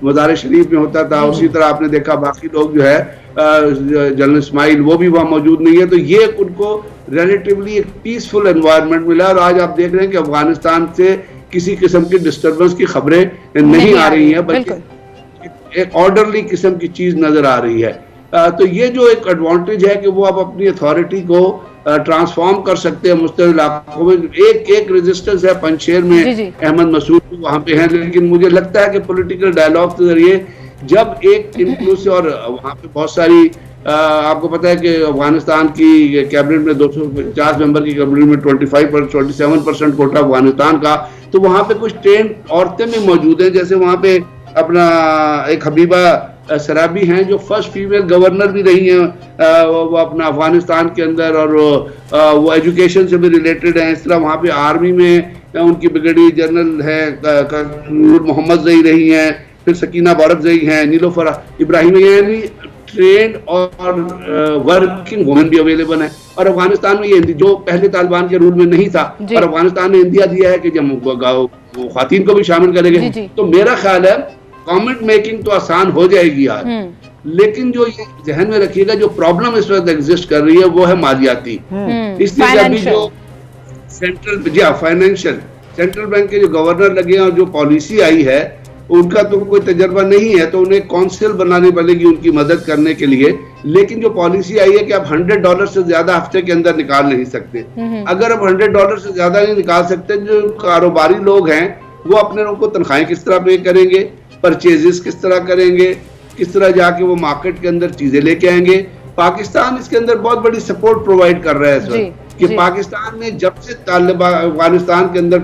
मज़ार शरीफ में होता था। उसी तरह आपने देखा बाकी लोग जो है जनरल इस्माइल वो भी वहाँ मौजूद नहीं है। तो ये उनको रिलेटिवली एक पीसफुल एनवायरनमेंट मिला और आज आप देख रहे हैं कि अफगानिस्तान से किसी किस्म की डिस्टर्बेंस की खबरें नहीं आ रही हैं, बल्कि एक ऑर्डरली किस्म की चीज नजर आ रही है। तो ये जो एक एडवांटेज है कि वो आप अपनी अथॉरिटी को ट्रांसफॉर्म कर सकते हैं मुख्तलिफ इलाकों में। एक एक रेजिस्टेंस है पंजशेर में, अहमद मसूद वहाँ पे है, लेकिन मुझे लगता है कि पॉलिटिकल डायलॉग के जरिए जब एक इंक्लूसिव और वहाँ पे बहुत सारी आपको पता है कि अफगानिस्तान की कैबिनेट में 250 मेंबर की कैबिनेट में 27% कोटा अफगानिस्तान का, तो वहाँ पे कुछ ट्रेंड औरतें भी मौजूद हैं। जैसे वहाँ पे अपना एक हबीबा सराबी हैं जो फर्स्ट फीमेल गवर्नर भी रही हैं वो अपना अफगानिस्तान के अंदर, और वो एजुकेशन से भी रिलेटेड हैं। इस तरह वहाँ पे आर्मी में उनकी ब्रिगेडियर जनरल है नूर मोहम्मद जई रही हैं, फिर सकीना बारक जई हैं, नीलोफर इब्राहिम, यानी ट्रेंड और वर्किंग वुमेन भी अवेलेबल है। और अफगानिस्तान में ये जो पहले तालिबान के रूल में नहीं था, और अफगानिस्तान ने इंदिया दिया है कि जब ख्वातीन को भी शामिल करेंगे, तो मेरा ख्याल है कमेंट मेकिंग तो आसान हो जाएगी यार, लेकिन जो ये जहन में रखिएगा जो प्रॉब्लम इस वक्त एग्जिस्ट कर रही है वो है मालियाती। इसलिए अभी जो फाइनेंशियल सेंट्रल बैंक के जो गवर्नर लगे हैं और जो पॉलिसी आई है उनका तो कोई तजर्बा नहीं है, तो उन्हें काउंसिल बनानी पड़ेगी उनकी मदद करने के लिए। लेकिन जो पॉलिसी आई है कि आप $100 से ज्यादा हफ्ते के अंदर निकाल नहीं सकते। अगर आप $100 से ज्यादा नहीं निकाल सकते, जो कारोबारी लोग हैं वो अपने लोगों को तनख्वाहें किस तरह पे करेंगे, परचेजेस किस तरह करेंगे, किस तरह जाके वो मार्केट के अंदर चीजें लेके आएंगे। पाकिस्तान इसके अंदर बहुत बड़ी सपोर्ट प्रोवाइड कर रहा है इस वक्त कि पाकिस्तान ने जब से अफगानिस्तान के अंदर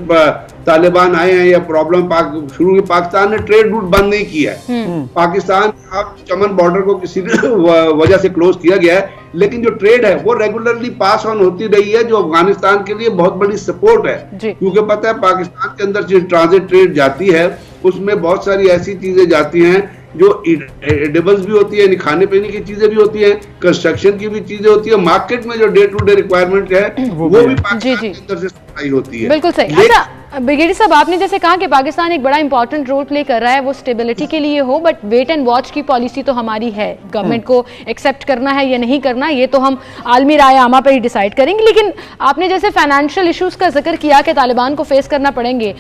तालिबान आए हैं या प्रॉब्लम शुरू हुई, पाकिस्तान ने ट्रेड रूट बंद नहीं किया है। पाकिस्तान अब चमन बॉर्डर को किसी वजह से क्लोज किया गया है, लेकिन जो ट्रेड है वो रेगुलरली पास ऑन होती रही है, जो अफगानिस्तान के लिए बहुत बड़ी सपोर्ट है। क्योंकि पता है पाकिस्तान के अंदर जो ट्रांजिट ट्रेड जाती है उसमें बहुत सारी ऐसी चीजें जाती हैं जो एडिबल्स भी होती है, खाने पीने की चीजें भी होती हैं, कंस्ट्रक्शन की भी चीजें होती है, मार्केट में जो डे टू डे रिक्वायरमेंट है वो भी पाकिस्तान के अंदर से सप्लाई होती है। बिल्कुल सही। अच्छा ब्रिगेडियर साहब, आपने जैसे कहा कि पाकिस्तान एक बड़ा इंपॉर्टेंट रोल प्ले कर रहा है, वो स्टेबिलिटी के लिए हो, बट वेट एंड वॉच की पॉलिसी तो हमारी है। गवर्नमेंट को एक्सेप्ट करना है या नहीं करना ये तो हम आलमी राय आमा पर ही डिसाइड करेंगे। लेकिन आपने जैसे फाइनेंशियल इश्यूज का जिक्र किया कि तालिबान को फेस करना पड़ेंगे,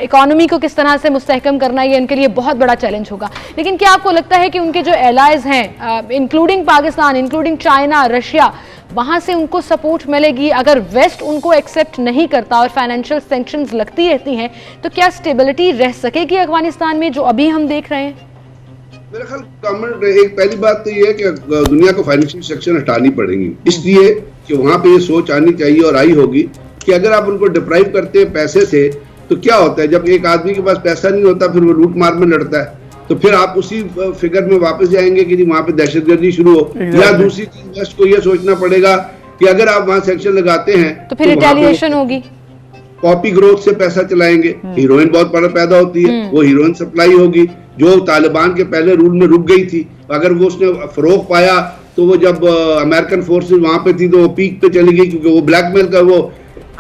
इकोनॉमी को किस तरह से मुस्तहकम करना ये उनके लिए बहुत बड़ा चैलेंज होगा। लेकिन क्या आपको लगता है कि उनके जो एलाइज हैं including Pakistan, including China, Russia, वहां से उनको सपोर्ट मिलेगी? अगर वेस्ट उनको एक्सेप्ट नहीं करता और फाइनेंशियल सैंक्शंस लगती रहती हैं तो क्या स्टेबिलिटी रह सकेगी अफगानिस्तान में जो अभी हम देख रहे हैं? मेरा ख्याल गवर्नमेंट एक पहली बात तो ये है कि दुनिया को फाइनेंशियल सेक्शन हटानी पड़ेंगी, इसलिए कि वहां पे ये सोच आनी चाहिए और आई होगी कि अगर आप उनको डिप्राइव करते हैं पैसे से तो क्या होता है, जब एक आदमी के पास पैसा नहीं होता फिर वो लूट मार में लड़ता है, तो फिर आप उसी फिगर में वापस जाएंगे कि जी वहां पे दहशतगर्दी शुरू हो। या दूसरी चीज वेस्ट को ये सोचना पड़ेगा कि अगर आप वहां सेक्शन लगाते हैं तो फिर रिटेलिएशन होगी, कॉपी ग्रोथ से पैसा चलाएंगे, हीरोइन बहुत बड़ा पैदा होती है, वो हीरोइन सप्लाई होगी जो तालिबान के पहले रूल में रुक गई थी। अगर वो उसने फरोग पाया तो वो जब अमेरिकन फोर्सेस वहां पे थी तो वो पीक पे चली गई, क्योंकि वो ब्लैकमेल का वो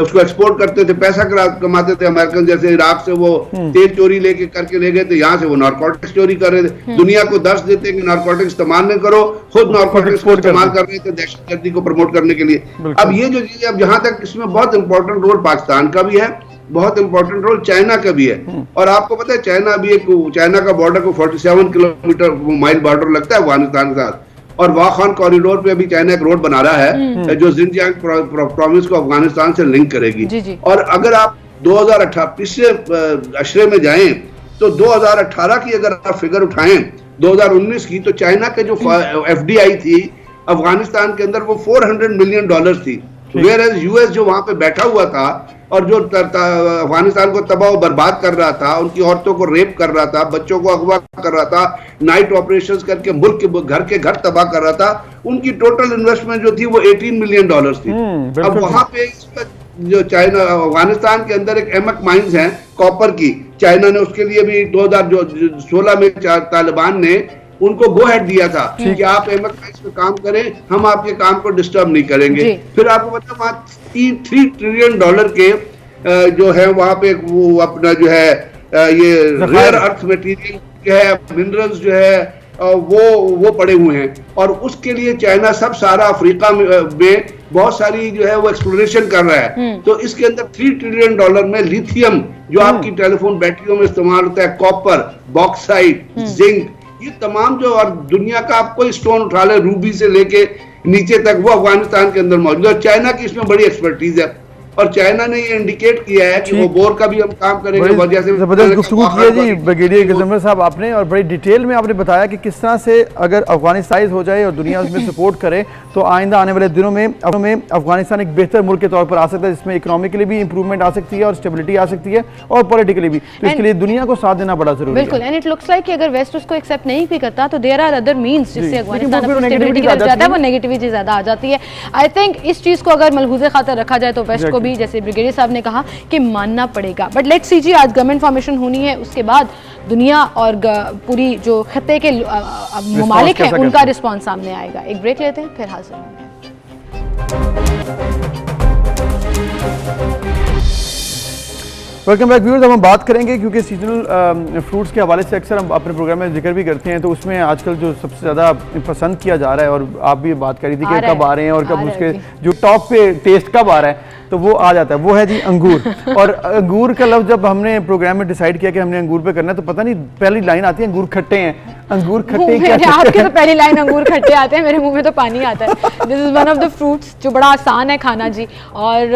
उसको एक्सपोर्ट करते थे, पैसा कमाते थे। अमेरिकन जैसे इराक से वो तेल चोरी लेके करके ले गए थे, यहाँ से वो नारकोटिक्स चोरी कर रहे थे। दुनिया को दर्श देते कि नारकोटिक्स इस्तेमाल नहीं करो, खुद नारकोटिक्स को इस्तेमाल कर रहे थे दहशतगर्दी को प्रमोट करने के लिए। अब ये जो चीज, अब जहां तक इसमें बहुत इंपॉर्टेंट रोल पाकिस्तान का भी है, बहुत इंपॉर्टेंट रोल चाइना का भी है। और आपको पता है चाइना अभी चाइना का बॉर्डर को 47 किलोमीटर माइल बॉर्डर लगता है अफगानिस्तान के साथ, और वाखान कॉरिडोर पे अभी चाइना एक रोड बना रहा है जो जिनजियांग प्रोविंस को अफगानिस्तान से लिंक करेगी। और अगर आप 2018 पिछले अशरे में जाएं तो 2018 की अगर आप फिगर उठाएं 2019 की, तो चाइना के जो FDI थी अफगानिस्तान के अंदर वो $400 मिलियन थी। वेयर यूएस जो वहां पे बैठा हुआ था और जो अफगानिस्तान को तबाह बर्बाद कर रहा था, उनकी औरतों को रेप कर रहा था, बच्चों को अगवा कर रहा था, नाइट ऑपरेशंस करके मुल्क के घर तबाह कर रहा था, उनकी टोटल इन्वेस्टमेंट जो थी वो $18 मिलियन थी। अब वहां पे जो चाइना अफगानिस्तान के अंदर एक एमक माइंस हैं कॉपर की, चाइना ने उसके लिए भी 2016 में तालिबान ने उनको गो हेड दिया था कि आप एमक माइंस पे काम करें, हम आपके काम को डिस्टर्ब नहीं करेंगे। फिर आपको पता वहां $3 ट्रिलियन के जो है वहां पे वो अपना जो है ये रेयर अर्थ मटेरियल है, मिनरल्स जो है वो पड़े हुए हैं, और उसके लिए चाइना सब सारा अफ्रीका में बहुत सारी जो है वो एक्सप्लोरेशन कर रहा है। तो इसके अंदर $3 ट्रिलियन में लिथियम जो आपकी टेलीफोन बैटरियों में इस्तेमाल होता है, कॉपर, बॉक्साइट, जिंक, ये तमाम जो, और दुनिया का आप कोई स्टोन उठा ले रूबी से लेके नीचे तक वो अफगानिस्तान के अंदर मौजूद है। चाइना की इसमें बड़ी एक्सपर्टीज है और चाइना ने ये इंडिकेट किया है कि वो बोर का भी हम काम करेंगे। जबरदस्त गुफ्तगू की है जी ब्रिगेडियर गजनवी साहब आपने, और बड़ी डिटेल में आपने बताया कि किस तरह से अगर अफगानिस्तान हो जाए और दुनिया उसमें सपोर्ट करे तो आइंदा आने वाले दिनों में अफगानिस्तान एक बेहतर मुल्क के तौर पर आ सकता है, जिसमें इकोनॉमिकली भी इंप्रूवमेंट आ सकती है और स्टेबिलिटी आ सकती है और पॉलिटिकली भी। तो इसके लिए दुनिया को साथ देना बड़ा जरूरी है। बिल्कुल, एंड इट लुक्स लाइक कि अगर वेस्ट उसको एक्सेप्ट नहीं भी करता तो देयर आर अदर मींस जिससे अफगानिस्तान स्टेबिलिटी की तरफ जाता है, वो नेगेटिविटी ज्यादा आ जाती है। आई थिंक इस चीज को अगर मलहूज़े खातर रखा जाए तो वेस्ट को भी भी जैसे ब्रिगेडियर साहब ने कहा कि मानना पड़ेगा। बट लेट्स सी जी, आज गवर्नमेंट फॉर्मेशन होनी है, उसके बाद दुनिया और पूरी जो खत्ते के ममालिक हैं उनका रिस्पॉन्स सामने आएगा। एक ब्रेक लेते हैं, फिर हाजिर होंगे। Welcome back viewers. अब हम बात करेंगे क्योंकि सीजनल फ्रूट्स के हवाले से अक्सर हम अपने प्रोग्राम में जिक्र भी करते हैं, तो उसमें आजकल जो सबसे ज़्यादा पसंद किया जा रहा है और आप भी बात करी थी कि कब आ रहे हैं और कब उसके जो टॉप पे टेस्ट कब आ रहा है, तो वो आ जाता है, वो है जी अंगूर। और अंगूर का लफ्ज़ जब हमने प्रोग्राम में डिसाइड किया कि हमने अंगूर पे करना है, तो पता नहीं पहली लाइन आती है अंगूर खट्टे हैं, अंगूर खट्टे क्या? आपके तो पहली लाइन अंगूर खट्टे आते हैं, मेरे मुंह में तो पानी आता है। This is one of the fruits जो बड़ा आसान है खाना जी, और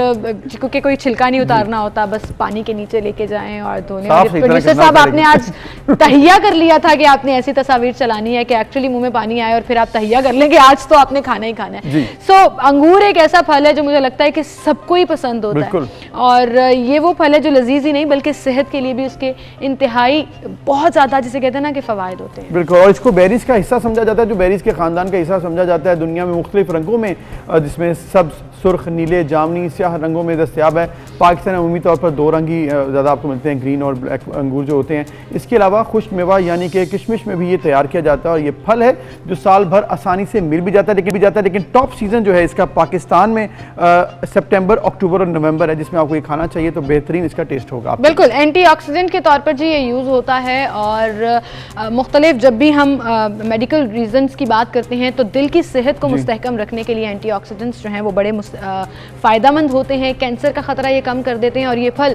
क्योंकि कोई छिलका नहीं उतारना होता, बस पानी के नीचे लेके जाएं और धोने। प्रोड्यूसर साहब, आपने आज तहिया कर लिया था कि आपने ऐसी तस्वीर चलानी है कि एक्चुअली मुंह में पानी आए और फिर आप तहिया कर लेंगे, आज तो आपने खाना ही खाना है। सो अंगूर एक ऐसा फल है जो मुझे लगता है कि सबको ही पसंद होता है, और ये वो फल है जो लजीज ही नहीं बल्कि सेहत के लिए भी उसके इंतहाई बहुत ज्यादा, जिसे कहते हैं ना कि फवायद होते हैं। बिल्कुल, और इसको बेरीज का हिस्सा समझा जाता है, जो बेरीज के खानदान का हिस्सा समझा जाता है। दुनिया में मुख्तलिफ रंगों में, जिसमें सब्ज, सुर्ख, नीले, जामनी, स्याह रंगों में दस्तयाब है। पाकिस्तान में उम्मी तौर पर 2 रंग ही ज़्यादा आपको मिलते हैं, ग्रीन और ब्लैक अंगूर जो होते हैं। इसके अलावा खुश्क मेवा यानी कि किशमिश में भी ये तैयार किया जाता है, और ये फल है जो साल भर आसानी से मिल भी जाता है, लेकिन टॉप सीजन जो है इसका पाकिस्तान में सितंबर, अक्टूबर और नवंबर है, जिसमें आपको ये खाना चाहिए तो बेहतरीन इसका टेस्ट होगा। बिल्कुल, एंटीऑक्सीडेंट के तौर पर जी ये यूज़ होता है, और मुख्तलिफ जब भी हम मेडिकल रीजंस की बात करते हैं तो दिल की सेहत को मुस्तहकम रखने के लिए एंटीऑक्सीडेंट्स जो हैं वो बड़े फ़ायदेमंद होते हैं, कैंसर का ख़तरा ये कम कर देते हैं, और ये फल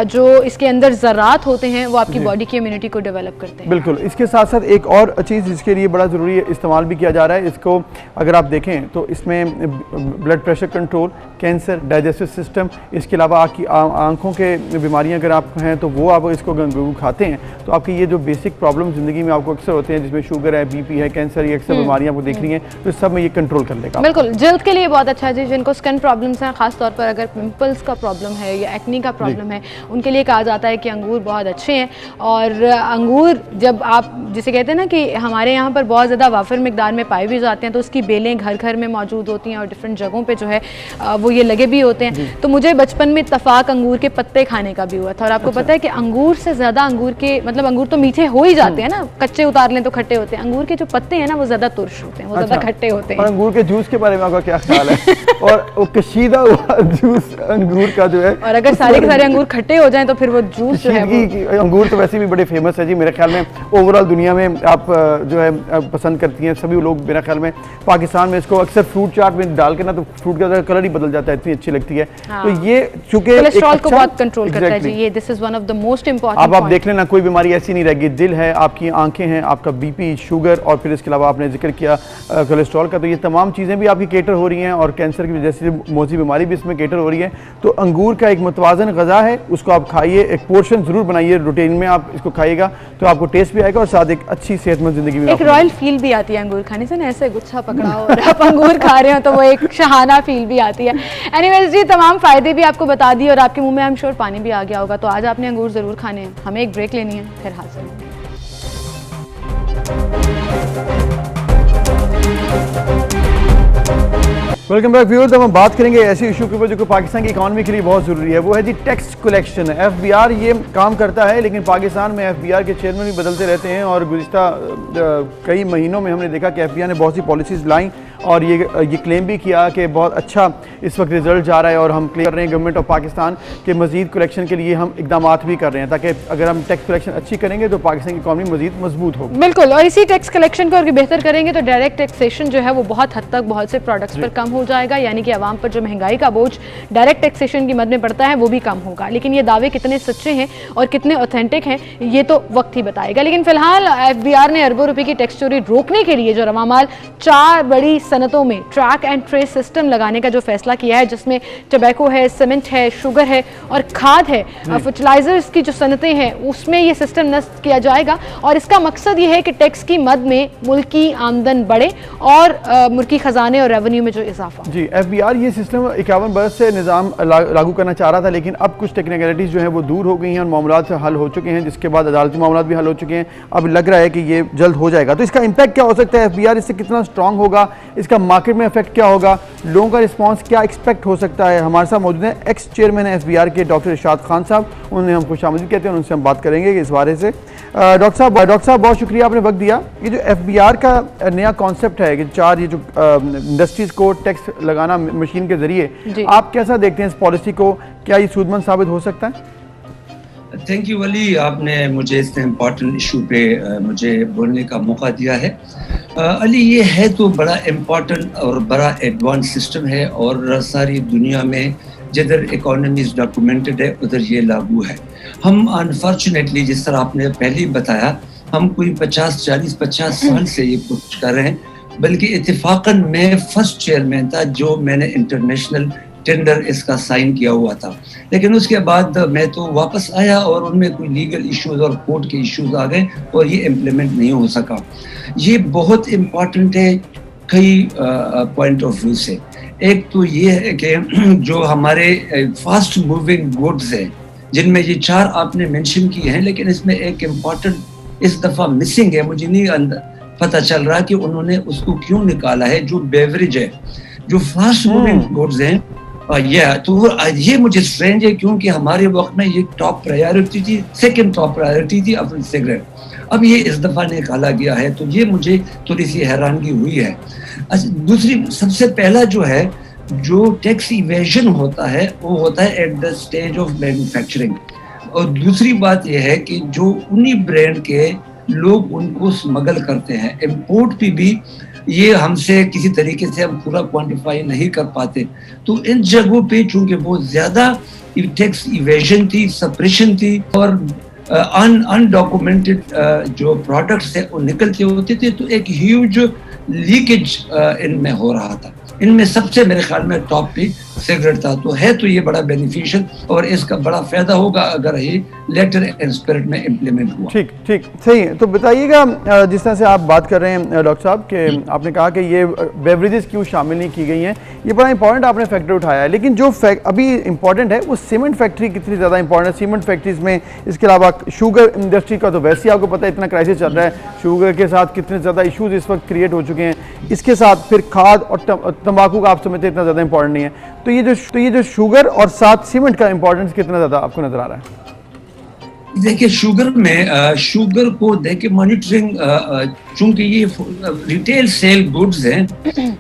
जो इसके अंदर ज़रात होते हैं वो आपकी बॉडी की इम्यूनिटी को डेवलप करते हैं। बिल्कुल, इसके साथ साथ एक और चीज़ जिसके लिए बड़ा ज़रूरी इस्तेमाल भी किया जा रहा है, इसको अगर आप देखें तो इसमें blood pressure control, cancer, digestive system, इसके अलावा आपकी आंखों के बीमारियां अगर आप हैं तो वो आप इसको अंगूर खाते हैं तो आपकी ये जो बेसिक प्रॉब्लम ज़िंदगी में आपको अक्सर होते हैं, जिसमें शुगर है, बीपी है, कैंसर, ये अक्सर बीमारियां आपको देख रही हैं, तो सब में ये कंट्रोल कर लेगा। बिल्कुल, जल्द के लिए बहुत अच्छा है जी। जिनको स्किन प्रॉब्लम्स हैं, खास तौर पर अगर पिंपल्स का प्रॉब्लम है या एक्नी का प्रॉब्लम है, उनके लिए कहा जाता है कि अंगूर बहुत अच्छे हैं। और अंगूर जब आप जिसे कहते हैं ना कि हमारे यहाँ पर बहुत ज़्यादा वाफर मिकदार में पाए भी जाते हैं, तो उसकी बेलें घर घर में मौजूद होती हैं और डिफरेंट जगहों पे जो है वो ये लगे भी होते हैं। तो मुझे बचपन में इत्तफाक अंगूर के पत्ते खाने का भी हुआ था, और आपको पता है कि अंगूर से ज़्यादा अंगूर के मतलब अंगूर तो मीठे हो ही जाते हैं ना, कच्चे उतार लें तो खट्टे होते हैं, अंगूर के जो पत्ते हैं ना वो ज़्यादा तुर्श होते हैं, वो ज़्यादा खट्टे होते हैं। और अंगूर के जूस के बारे में आपका क्या ख्याल है? और वो कशीदा हुआ जूस अंगूर का जो है, और अगर सारे के सारे अंगूर खट्टे हो जाएं तो फिर वो जूस जो है वो... अंगूर तो वैसे भी बड़े फेमस है जी, मेरे ख्याल में ओवरऑल दुनिया में आप जो है पसंद करती हैं सभी लोग, मेरे ख्याल में पाकिस्तान में इसको अक्सर फ्रूट चाट में डाल के ना तो फ्रूट का कलर ही बदल जाता है, इतनी अच्छी लगती है। तो ये चूंकि कोलेस्ट्रॉल को बहुत कंट्रोल करता है जी, ये this is one of the most important. अब आप देख लेना कोई बीमारी ऐसी नहीं रहेगी, दिल है, आपकी आंखें हैं, आपका बीपी, शुगर, और फिर इसके अलावा आपने जिक्र किया कोलेस्ट्रॉल का, तो ये तमाम चीज़ें भी आपकी केटर हो रही हैं, और कैंसर की जैसी मौजी बीमारी भी इसमें केटर हो रही है। तो अंगूर का एक मुतवाज़न ग़िज़ा है, उसको आप खाइए, एक पोर्शन ज़रूर बनाइए, रूटीन में आप इसको खाइएगा तो आपको टेस्ट भी आएगा और साथ एक अच्छी सेहतमंद ज़िंदगी में एक रॉयल फील भी आती है अंगूर खाने से ना, ऐसे गुच्छा पकड़ा हो और आप अंगूर खा रहे हो तो वो एक शहाना फील भी आती है। एनीवेज जी, तमाम फ़ायदे भी आपको बता दिए और आपके मुंह में आई एम श्योर पानी भी आ गया होगा, तो आज आपने अंगूर ज़रूर खाने हैं। हमें एक ब्रेक लेनी है, फिर हाजिर होंगे। Welcome back viewers. अब हम बात करेंगे ऐसे इशू के ऊपर जो कि पाकिस्तान की इकॉनमी के लिए बहुत ज़रूरी है, वो है जी टैक्स कलेक्शन। एफबीआर ये काम करता है, लेकिन पाकिस्तान में एफबीआर के चेयरमैन भी बदलते रहते हैं, और गुज़िश्ता कई महीनों में हमने देखा कि एफबीआर ने बहुत सी पॉलिसीज़ लाई और ये क्लेम भी किया कि बहुत अच्छा इस वक्त रिजल्ट जा रहा है, और हम क्लेम कर रहे हैं गवर्नमेंट ऑफ पाकिस्तान के मज़ीद कलेक्शन के लिए हम इकदाम भी कर रहे हैं, ताकि अगर हम टैक्स कलेक्शन अच्छी करेंगे तो पाकिस्तान की इकॉनमी मज़ीद मजबूत होगी। बिल्कुल, और इसी टैक्स कलेक्शन को अगर बेहतर करेंगे तो डायरेक्ट टैक्सेशन जो है वो बहुत हद तक बहुत से प्रोडक्ट्स पर कम हो जाएगा, यानी कि आवाम पर जो महंगाई का बोझ डायरेक्ट टैक्सेशन की मद में पड़ता है वो भी कम होगा। लेकिन ये दावे कितने सच्चे हैं और कितने ऑथेंटिक हैं ये तो वक्त ही बताएगा। लेकिन फिलहाल एफबीआर ने अरबों रुपए की टैक्स चोरी रोकने के लिए जो रवामाल 4 बड़ी सनतों में ट्रैक एंड ट्रेस सिस्टम लगाने का जो फैसला किया है, जिसमें टबैको है, सीमेंट है, शुगर है और खाद है, फर्टिलाइजर्स की जो सनतें हैं उसमें ये सिस्टम नस्ब किया जाएगा, और इसका मकसद ये है कि टैक्स की मद में मुल्की आमदन बढ़े और मुल्की खजाने और रेवेन्यू में जो इजाफा। जी, एफबीआर ये सिस्टम 51 बरस से निज़ाम लागू करना चाह रहा था, लेकिन अब कुछ टेक्निकलिटीज़ जो है वो दूर हो गई हैं और मामलात हल हो चुके हैं, जिसके बाद अदालती मामलात भी हल हो चुके हैं। अब लग रहा है कि ये जल्द हो जाएगा। तो इसका इम्पैक्ट क्या हो सकता है, एफबीआर इससे कितना स्ट्रॉन्ग होगा, इसका मार्केट में इफेक्ट क्या होगा, लोगों का रिस्पांस क्या एक्सपेक्ट हो सकता है। हमारे साथ मौजूद हैं एक्स चेयरमैन FBR के डॉक्टर इरशाद खान साहब, उन्हें हम खुशामदीद कहते हैं, उनसे हम बात करेंगे इस बारे से। डॉक्टर साहब बहुत शुक्रिया आपने वक्त दिया। ये जो FBR का नया कॉन्सेप्ट है कि 4 ये जो इंडस्ट्रीज को टैक्स लगाना मशीन के जरिए, आप कैसा देखते हैं इस पॉलिसी को, क्या ये सूदमंद साबित हो सकता है? थैंक यू अली, आपने मुझे इस इम्पॉर्टेंट इशू पे मुझे बोलने का मौका दिया है। अली, ये है तो बड़ा इम्पॉर्टेंट और बड़ा एडवांस सिस्टम है और सारी दुनिया में जिधर इकोनॉमीज डॉक्यूमेंटेड है उधर ये लागू है। हम अनफॉर्चुनेटली, जिस तरह आपने पहले ही बताया, हम कोई 50 साल से ये कोशिश कर रहे हैं, बल्कि इत्तेफाकन मैं फर्स्ट चेयरमैन था जो मैंने इंटरनेशनल टेंडर इसका साइन किया हुआ था, लेकिन उसके बाद मैं तो वापस आया और उनमें कोई लीगल इश्यूज और कोर्ट के इश्यूज आ गए और ये इम्प्लीमेंट नहीं हो सका। ये बहुत इम्पॉर्टेंट है कई पॉइंट ऑफ व्यू से। एक तो ये है कि जो हमारे फास्ट मूविंग गुड्स हैं, जिनमें ये 4 आपने मेंशन किए हैं, लेकिन इसमें एक इम्पॉर्टेंट इस दफ़ा मिसिंग है, मुझे नहीं पता चल रहा कि उन्होंने उसको क्यों निकाला है। जो बेवरेज है, जो फास्ट मूविंग गुड्स हैं, तो ये मुझे स्ट्रेंज है क्योंकि हमारे वक्त में ये टॉप प्रायोरिटी थी, सेकंड टॉप प्रायोरिटी थी अपनी सिगरेट। अब ये इस दफ़ा निकाला गया है, तो ये मुझे थोड़ी सी हैरानगी हुई है। दूसरी, सबसे पहला जो है, जो टैक्स इवेजन होता है वो होता है at the stage of manufacturing, और दूसरी बात यह है कि जो उन्हीं ब्रांड के लोग उनको स्मगल करते हैं, इंपोर्ट पे भी ये हमसे किसी तरीके से हम पूरा क्वांटिफाई नहीं कर पाते। तो इन जगहों पे चूंकि बहुत ज्यादा टैक्स इवेजन थी, सप्रेशन थी और अनडॉक्यूमेंटेड जो प्रोडक्ट्स है वो निकलते होते थे, तो एक ह्यूज लीकेज इनमें हो रहा था। इनमें सबसे मेरे ख्याल में टॉप पे सिगरेट था। तो है तो ये बड़ा बेनिफिशियल और इसका बड़ा फायदा होगा अगर ये लेटर एंड स्पिरिट में इम्प्लीमेंट हुआ। ठीक सही है। तो बताइएगा, जिस तरह से आप बात कर रहे हैं डॉक्टर साहब, कि आपने कहा कि ये बेवरेजेस क्यों शामिल नहीं की गई हैं, ये बड़ा इंपॉर्टेंट आपने फैक्टर उठाया है। लेकिन जो अभी इंपॉर्टेंट है वो सीमेंट फैक्ट्री कितनी ज़्यादा इंपॉर्टेंट है, सीमेंट फैक्ट्रीज में। इसके अलावा शुगर इंडस्ट्री का तो वैसे ही आपको पता है इतना क्राइसिस चल रहा है, शुगर के साथ कितने ज़्यादा इशूज़ इस वक्त क्रिएट हो चुके हैं। इसके साथ फिर खाद और तंबाकू का आप समझते इतना ज़्यादा इंपॉर्टेंट नहीं है। तो ये जो शुगर और साथ सीमेंट का इंपॉर्टेंस कितना ज़्यादा आपको नजर आ रहा है? देखिए, शुगर में शुगर को देखिए मॉनिटरिंग, चूंकि ये रिटेल सेल गुड्स हैं,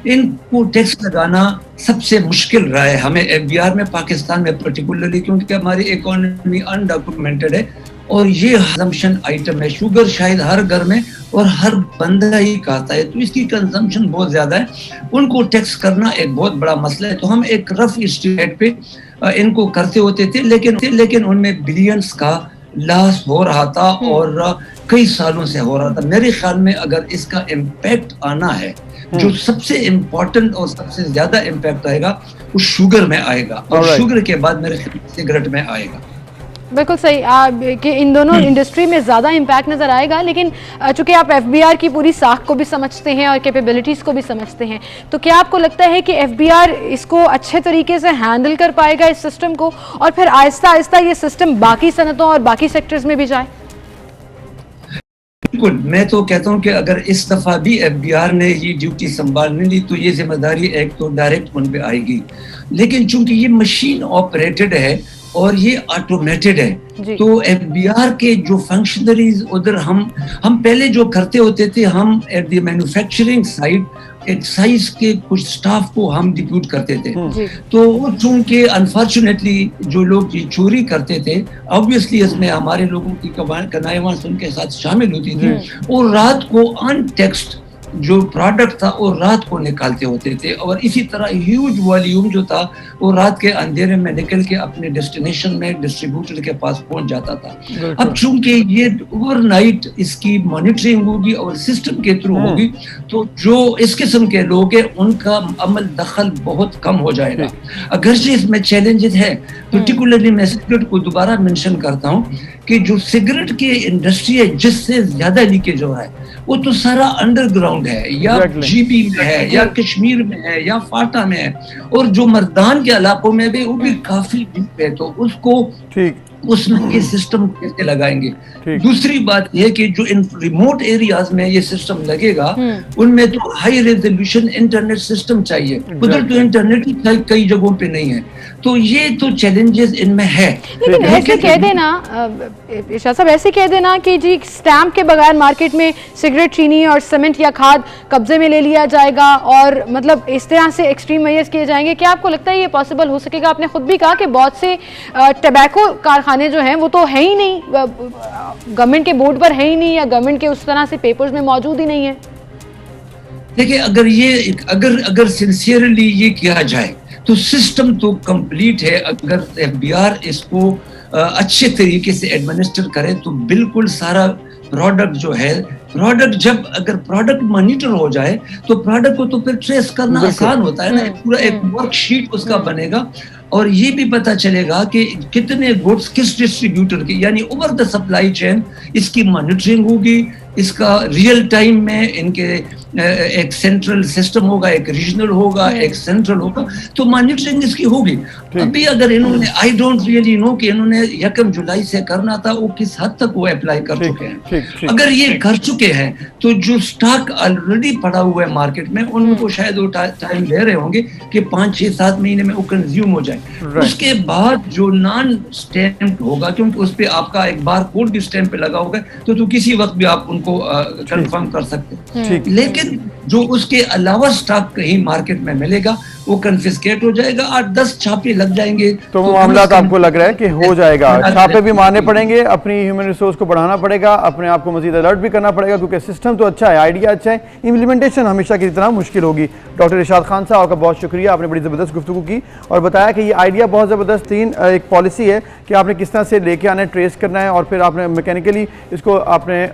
इनको टैक्स लगाना सबसे मुश्किल रहा है हमें FBR में, पाकिस्तान में पर्टिकुलरली, क्योंकि हमारी इकोनॉमी अनडॉक्यूमेंटेड है और ये कंजम्पशन आइटम है। शुगर शायद हर घर में और हर बंदा ही खाता है, तो इसकी कंजम्पशन बहुत ज्यादा है। उनको टैक्स करना एक बहुत बड़ा मसला है। तो हम एक रफ एस्टीमेट पे इनको करते होते थे, लेकिन उनमें बिलियंस का लॉस हो रहा था और कई सालों से हो रहा था। मेरे ख्याल में अगर इसका इम्पैक्ट आना है, जो सबसे इम्पोर्टेंट और सबसे ज्यादा इम्पैक्ट आएगा वो शुगर में आएगा और शुगर के बाद मेरे ख्याल में सिगरेट में आएगा। बिल्कुल सही कि इन दोनों इंडस्ट्री में ज़्यादा इम्पैक्ट नज़र आएगा। लेकिन चूंकि आप FBR की पूरी साख को भी समझते हैं और कैपेबिलिटीज़ को भी समझते हैं, तो क्या आपको लगता है कि FBR इसको अच्छे तरीके से हैंडल कर पाएगा इस सिस्टम को, और फिर आहिस्ता आहिस्ता ये सिस्टम बाकी सनतों और बाकी सेक्टर्स में भी जाए? बिल्कुल, मैं तो कहता हूँ कि अगर इस दफ़ा भी FBR ने ये ड्यूटी संभालने ली तो ये जिम्मेदारी एक तो डायरेक्ट उन पे आएगी। लेकिन चूंकि ये मशीन ऑपरेटेड है और ये ऑटोमेटेड है, तो FBR के जो फंक्शनरीज उधर हम पहले जो करते होते थे, हम at the manufacturing side excise के कुछ स्टाफ को हम डिप्यूट करते थे। तो वो चूंकि अनफॉर्चुनेटली जो लोग ये चोरी करते थे, ऑब्वियसली इसमें हमारे लोगों की कनाइवास उनके साथ शामिल होती थी और रात को अनटैक्स्ड जो प्रोडक्ट था वो रात को निकालते होते थे और इसी तरह ह्यूज वॉल्यूम जो था वो रात के अंधेरे में निकल के अपने डेस्टिनेशन में डिस्ट्रीब्यूटर के पास पहुंच जाता था। अब चूंकि ये ओवरनाइट इसकी मॉनिटरिंग होगी और सिस्टम के थ्रू होगी, तो जो इस किस्म के लोग हैं उनका अमल दखल बहुत कम हो जाएगा। अगरचे इसमें चैलेंजेस है, पर्टिकुलरली मैं सिगरेट को दोबारा मेंशन करता हूँ कि जो सिगरेट की इंडस्ट्री है जिससे ज्यादा लीकेज हो रहा है वो तो सारा अंडरग्राउंड है, या GB में है, या कश्मीर में है, या फाटा में है, और जो मर्दान के इलाकों में भी वो भी काफी डीप है। तो उसको उसमें ये सिस्टम कैसे लगाएंगे। दूसरी बात यह कि जो इन रिमोट एरियाज में ये सिस्टम लगेगा उनमें तो हाई रेजोल्यूशन इंटरनेट सिस्टम चाहिए, उधर तो इंटरनेट ही कई जगहों पे नहीं है, तो ये तो चैलेंजेस इनमें है। लेकिन ऐसे कह देना इरशाद साहब, ऐसे कह देना कि जी स्टैम्प के बगैर मार्केट में सिगरेट, चीनी और सीमेंट या खाद कब्जे में ले लिया जाएगा और मतलब इस तरह से एक्सट्रीम मेजर्स किए जाएंगे, क्या आपको लगता है ये पॉसिबल हो सकेगा? आपने खुद भी कहा कि बहुत से टबैको कारखाने जो हैं वो तो है ही नहीं, गवर्नमेंट के बोर्ड पर है ही नहीं या गवर्नमेंट के उस तरह से पेपर्स में मौजूद ही नहीं है। देखिए, अगर सिंसियरली ये किया जाए तो सिस्टम तो कंप्लीट है। अगर एफबीआर इसको अच्छे तरीके से एडमिनिस्टर करे तो बिल्कुल सारा प्रोडक्ट जो है, अगर प्रोडक्ट मॉनिटर हो जाए तो प्रोडक्ट को तो फिर ट्रेस करना आसान होता है ना, पूरा एक वर्कशीट उसका बनेगा और ये भी पता चलेगा कि कितने गुड्स किस डिस्ट्रीब्यूटर की, यानी ओवर द सप्लाई चेन इसकी मॉनिटरिंग होगी, इसका रियल टाइम में इनके एक सेंट्रल सिस्टम होगा, एक रीजनल होगा, एक सेंट्रल होगा, तो मॉनिटरिंग इसकी होगी। अभी अगर इन्होंने, आई डोंट रियली नो कि इन्होंने 1 जुलाई से करना था, वो किस हद तक वो अप्लाई कर चुके हैं। अगर ये कर चुके हैं तो जो स्टॉक ऑलरेडी पड़ा हुआ है मार्केट में उनको शायद वो टाइम ले रहे होंगे कि 5, 6, 7 महीने में वो कंज्यूम हो जाए। उसके बाद जो नॉन स्टैम्प होगा, क्योंकि उस पर आपका एक बार कोड भी स्टैम्प पे लगा होगा, तो किसी वक्त भी आप उनको कंफर्म कर सकते हैं। लेकिन जो उसके अलावा स्टॉक कहीं मार्केट में मिलेगा वो कन्फिस्केट हो जाएगा, 8-10 छापे लग जाएंगे। तो मामला आपको लग रहा है कि हो जाएगा, छापे भी मारने पड़ेंगे, अपनी ह्यूमन रिसोर्स को बढ़ाना पड़ेगा, अपने आप को मजीद अलर्ट भी करना पड़ेगा, क्योंकि सिस्टम तो अच्छा है, आइडिया अच्छा है, इम्प्लीमेंटेशन हमेशा की तरह मुश्किल होगी। डॉक्टर इरशाद खान साहब, आपका बहुत शुक्रिया, आपने बड़ी ज़बरदस्त गुफ्तगू की और बताया कि ये आइडिया बहुत ज़बरदस्त एक पॉलिसी है कि आपने किस तरह से लेके आना है, ट्रेस करना है और फिर आपने मैकेनिकली इसको आपने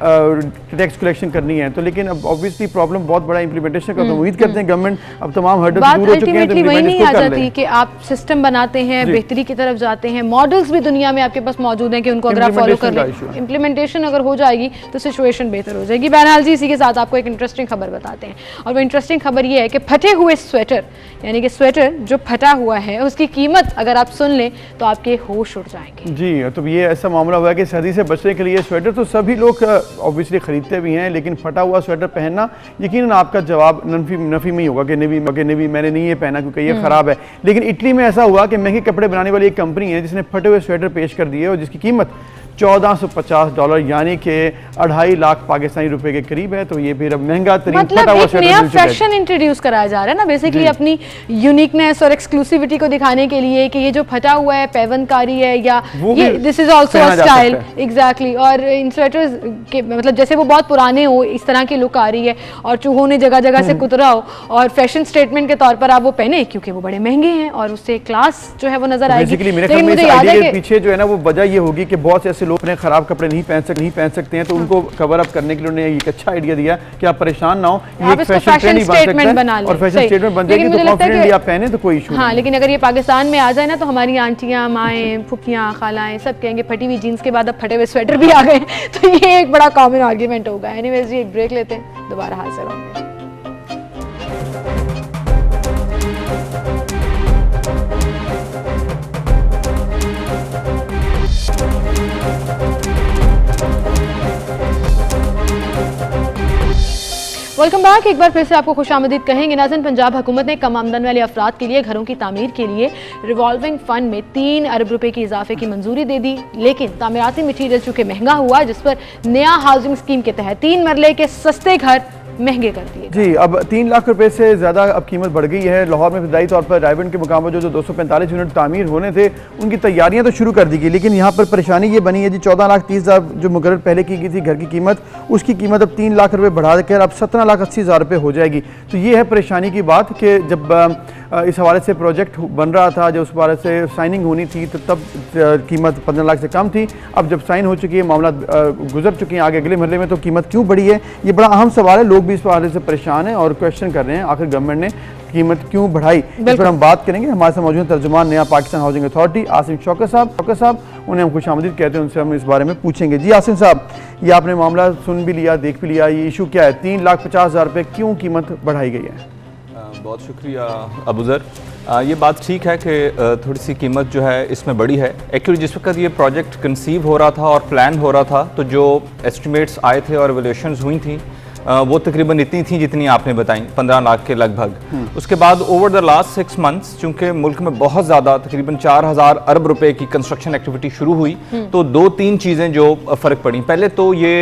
टैक्स कलेक्शन करनी है। तो लेकिन अब ऑब्वियसली प्रॉब्लम बहुत बड़ा इम्प्लीमेंटेशन का, तो उम्मीद करते हैं गवर्नमेंट अब तमाम हर्डल्स दूर हो चुके हैं, वही नहीं आ जाती कि आप सिस्टम बनाते हैं, बेहतरी की तरफ जाते हैं, मॉडल्स भी दुनिया में आपके पास मौजूद हैं कि उनको अगर आप फॉलो कर लें, इंप्लीमेंटेशन अगर हो जाएगी तो सिचुएशन बेहतर हो जाएगी। बहरहाल जी, इसी के साथ आपको एक इंटरेस्टिंग खबर बताते हैं और वो इंटरेस्टिंग खबर ये है कि फटे हुए स्वेटर, यानी कि स्वेटर जो फटा हुआ है, उसकी कीमत अगर आप सुन लें तो आपके होश उड़ जाएंगे। जी, तो ये ऐसा मामला हुआ है कि सर्दी से बचने के लिए स्वेटर तो सभी लोग ऑब्वियसली खरीदते भी हैं, लेकिन फटा हुआ स्वेटर पहनना यकीनन आपका जवाब नफी में ही होगा कि नहीं, मैंने नहीं ये पहना क्योंकि ये खराब है। लेकिन इटली में ऐसा हुआ कि महंगे कपड़े बनाने वाली एक कंपनी है जिसने फटे हुए स्वेटर पेश कर दिए और जिसकी कीमत $1450 यानी कि 2.5 लाख पाकिस्तानी रुपए के करीब है। तो ये फिर अब महंगा तरीन फटा हुआ स्वेटर, नया फैशन इंट्रोड्यूस कराया जा रहा है ना, बेसिकली अपनी यूनिकनेस और एक्सक्लूसिविटी को दिखाने के लिए कि ये जो फटा हुआ है पैवनकारी है या ये this is also a style. Exactly, और इन स्वेटर्स के मतलब जैसे वो बहुत पुराने हो, इस तरह की लुक आ रही है और चूहों ने जगह जगह से कुतरा हो और फैशन स्टेटमेंट के तौर पर आप वो पहने क्योंकि वो बड़े महंगे हैं और उससे क्लास जो है वो नजर आएगी। लेकिन मुझे याद है कि पीछे जो है ना वो वजह ये होगी कि बहुत से ऐसे लोग अपने खराब कपड़े नहीं पहन सकते हैं, तो उनको कवर अप करने के लिए उन्होंने एक अच्छा आइडिया दिया कि आप परेशान ना हो, ये एक फैशन ट्रेंड बन सकता है और फैशन स्टेटमेंट बन जाएगी तो कॉन्फिडेंटली आप पहने तो कोई इशू नहीं। हाँ, लेकिन अगर ये पाकिस्तान में आ जाए ना तो हमारी आंटियां, माएँ, फुफियाँ, खालाएं सब कहेंगे फटी हुई जीन्स के बाद अब फटे हुए स्वेटर भी आ गए, तो ये एक बड़ा कॉमन आर्ग्यूमेंट होगा। एनीवेज जी, एक ब्रेक लेते हैं, दोबारा हाजिर होंगे। Welcome back. एक बार फिर से आपको खुशामदीद कहेंगे। नाज़रीन, पंजाब हुकूमत ने कम आमदन वाले अफराद के लिए घरों की तामीर के लिए रिवॉल्विंग फंड में 3 अरब रुपए की इजाफे की मंजूरी दे दी, लेकिन तामीराती मटीरियल चूंकि महंगा हुआ, जिस पर नया हाउसिंग स्कीम के तहत 3 मरले के सस्ते घर महंगे कर दिए। जी, अब 3 लाख रुपए से ज़्यादा अब कीमत बढ़ गई है। लाहौर में इब्तदाई तौर पर रायबंड के मुकाम पर जो 245 यूनिट तामीर होने थे उनकी तैयारियां तो शुरू कर दी गई, लेकिन यहाँ पर परेशानी ये बनी है जी, 14,30,000 जो मुकर्रर पहले की गई थी घर की कीमत, उसकी कीमत अब 3 लाख रुपए बढ़ा कर अब 17,80,000 रुपये हो जाएगी। तो ये है परेशानी की बात कि जब इस हवाले से प्रोजेक्ट बन रहा था, जब उस हवाले से साइनिंग होनी थी तो तब कीमत 15 लाख से कम थी। अब जब साइन हो चुकी है, मामला गुजर चुके हैं आगे अगले मरले में, तो कीमत क्यों बढ़ी है, ये बड़ा अहम सवाल है। लोग भी इस हवाले से परेशान हैं और क्वेश्चन कर रहे हैं आखिर गवर्नमेंट ने कीमत क्यों बढ़ाई। इस पर हम बात करेंगे। हमारे साथ मौजूद तर्जुमान नया पाकिस्तान हाउसिंग अथॉरिटी आसिम शौकत साहब, उन्हें हम खुशामदीद कहते हैं, उनसे हम इस बारे में पूछेंगे। जी आसिम साहब, ये आपने मामला सुन भी लिया, देख भी लिया, ये इशू क्या है, 3,50,000 रुपये क्यों कीमत बढ़ाई गई है? बहुत शुक्रिया अबूज़र। ये बात ठीक है कि थोड़ी सी कीमत जो है इसमें बड़ी है। एक्चुअली जिस वक्त ये प्रोजेक्ट कंसीव हो रहा था और प्लान हो रहा था तो जो एस्टिमेट्स आए थे और वैल्यूएशंस हुई थी वो तकरीबन इतनी थी जितनी आपने बताई, 15 लाख के लगभग। उसके बाद ओवर द लास्ट 6 मंथ्स चूंकि मुल्क में बहुत ज़्यादा तकरीबन 4000 अरब रुपए की कंस्ट्रक्शन एक्टिविटी शुरू हुई तो 2-3 चीज़ें जो फ़र्क पड़ी। पहले तो ये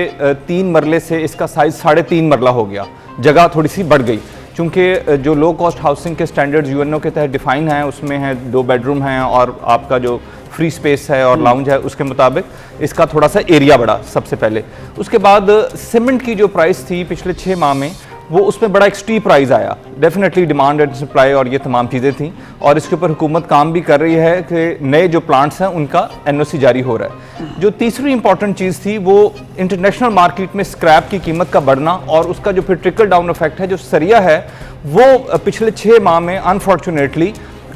3 मरले से इसका साइज़ 3.5 मरला हो गया, जगह थोड़ी सी बढ़ गई क्योंकि जो लो कॉस्ट हाउसिंग के स्टैंडर्ड्स यूएनओ के तहत डिफाइन हैं उसमें है 2 बेडरूम हैं और आपका जो फ्री स्पेस है और लाउंज है उसके मुताबिक इसका थोड़ा सा एरिया बढ़ा सबसे पहले। उसके बाद सीमेंट की जो प्राइस थी पिछले 6 माह में वो उसमें बड़ा एक स्टीप प्राइस आया। डेफिनेटली डिमांड एंड सप्लाई और ये तमाम चीज़ें थी और इसके ऊपर हुकूमत काम भी कर रही है कि नए जो प्लांट्स हैं उनका एनओसी जारी हो रहा है। जो तीसरी इंपॉर्टेंट चीज़ थी वो इंटरनेशनल मार्केट में स्क्रैप की कीमत का बढ़ना और उसका जो फिर ट्रिकल डाउन इफेक्ट है, जो सरिया है वो पिछले 6 माह में अनफॉर्चुनेटली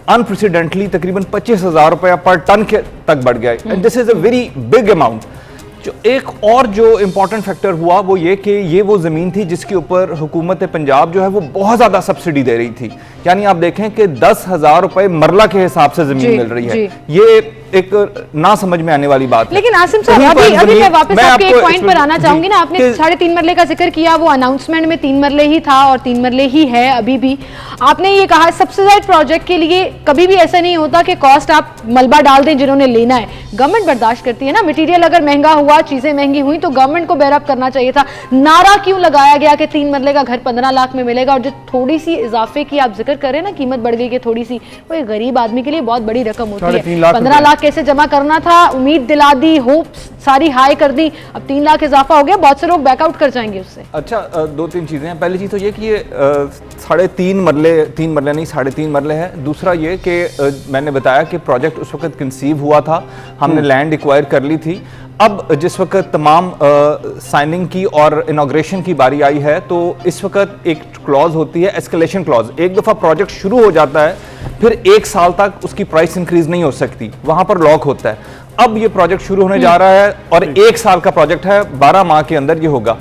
अनप्रेसिडेंटली तकरीबन 25,000 रुपया पर टन के तक बढ़ गया and this is a very big amount. जो एक और जो इम्पॉर्टेंट फैक्टर हुआ वो ये कि ये वो ज़मीन थी जिसके ऊपर हुकूमत पंजाब जो है वो बहुत ज़्यादा सब्सिडी दे रही थी। यानी आप देखें कि 10,000 रुपए मरला के हिसाब से ज़मीन मिल रही है। ये एक ना समझ में आने वाली बात है। लेकिन आसिम साहब अभी मैं वापस आपके एक पॉइंट पर आना चाहूंगी ना, आपने 3.5 मरले का जिक्र किया, वो अनाउंसमेंट में 3 मरले ही था और 3 मरले ही है अभी भी। आपने ये कहा सब्सिडाइज्ड प्रोजेक्ट के लिए कभी भी ऐसा नहीं होता कि कॉस्ट आप मलबा डाल दें जिन्होंने लेना है, गवर्नमेंट बर्दाश्त करती है ना। मटेरियल अगर महंगा हुआ, चीजें महंगी हुई तो गवर्नमेंट को बेयर अप करना चाहिए था। नारा क्यों लगाया गया कि 3 मरले का घर 15 लाख में मिलेगा और जो थोड़ी सी इजाफे की आप जिक्र करें ना, कीमत बढ़ गई कि थोड़ी सी, वो एक गरीब आदमी के लिए बहुत बड़ी रकम होती है। 15 लाख कैसे जमा करना था, उम्मीद दिला दी, होप सारी हाई कर दी, अब 3 लाख इजाफा हो गया, बहुत से लोग बैकआउट कर जाएंगे उससे। अच्छा 2-3 चीज़ें हैं। पहली चीज़ तो ये कि ये 3.5 मरले, 3 मरले नहीं 3.5 मरले है। दूसरा ये कि मैंने बताया कि प्रोजेक्ट उस वक्त कंसीव हुआ था, हमने लैंड एक्वायर कर ली थी। अब जिस वक्त तमाम साइनिंग की और इनॉग्रेशन की बारी आई है तो इस वक्त एक क्लॉज होती है एस्केलेशन क्लॉज। एक दफ़ा प्रोजेक्ट शुरू हो जाता है फिर 1 साल तक उसकी प्राइस इंक्रीज नहीं हो सकती, वहां पर लॉक होता है। अब ये प्रोजेक्ट शुरू होने जा रहा है और 1 साल का प्रोजेक्ट है, 12 माह के अंदर ये होगा।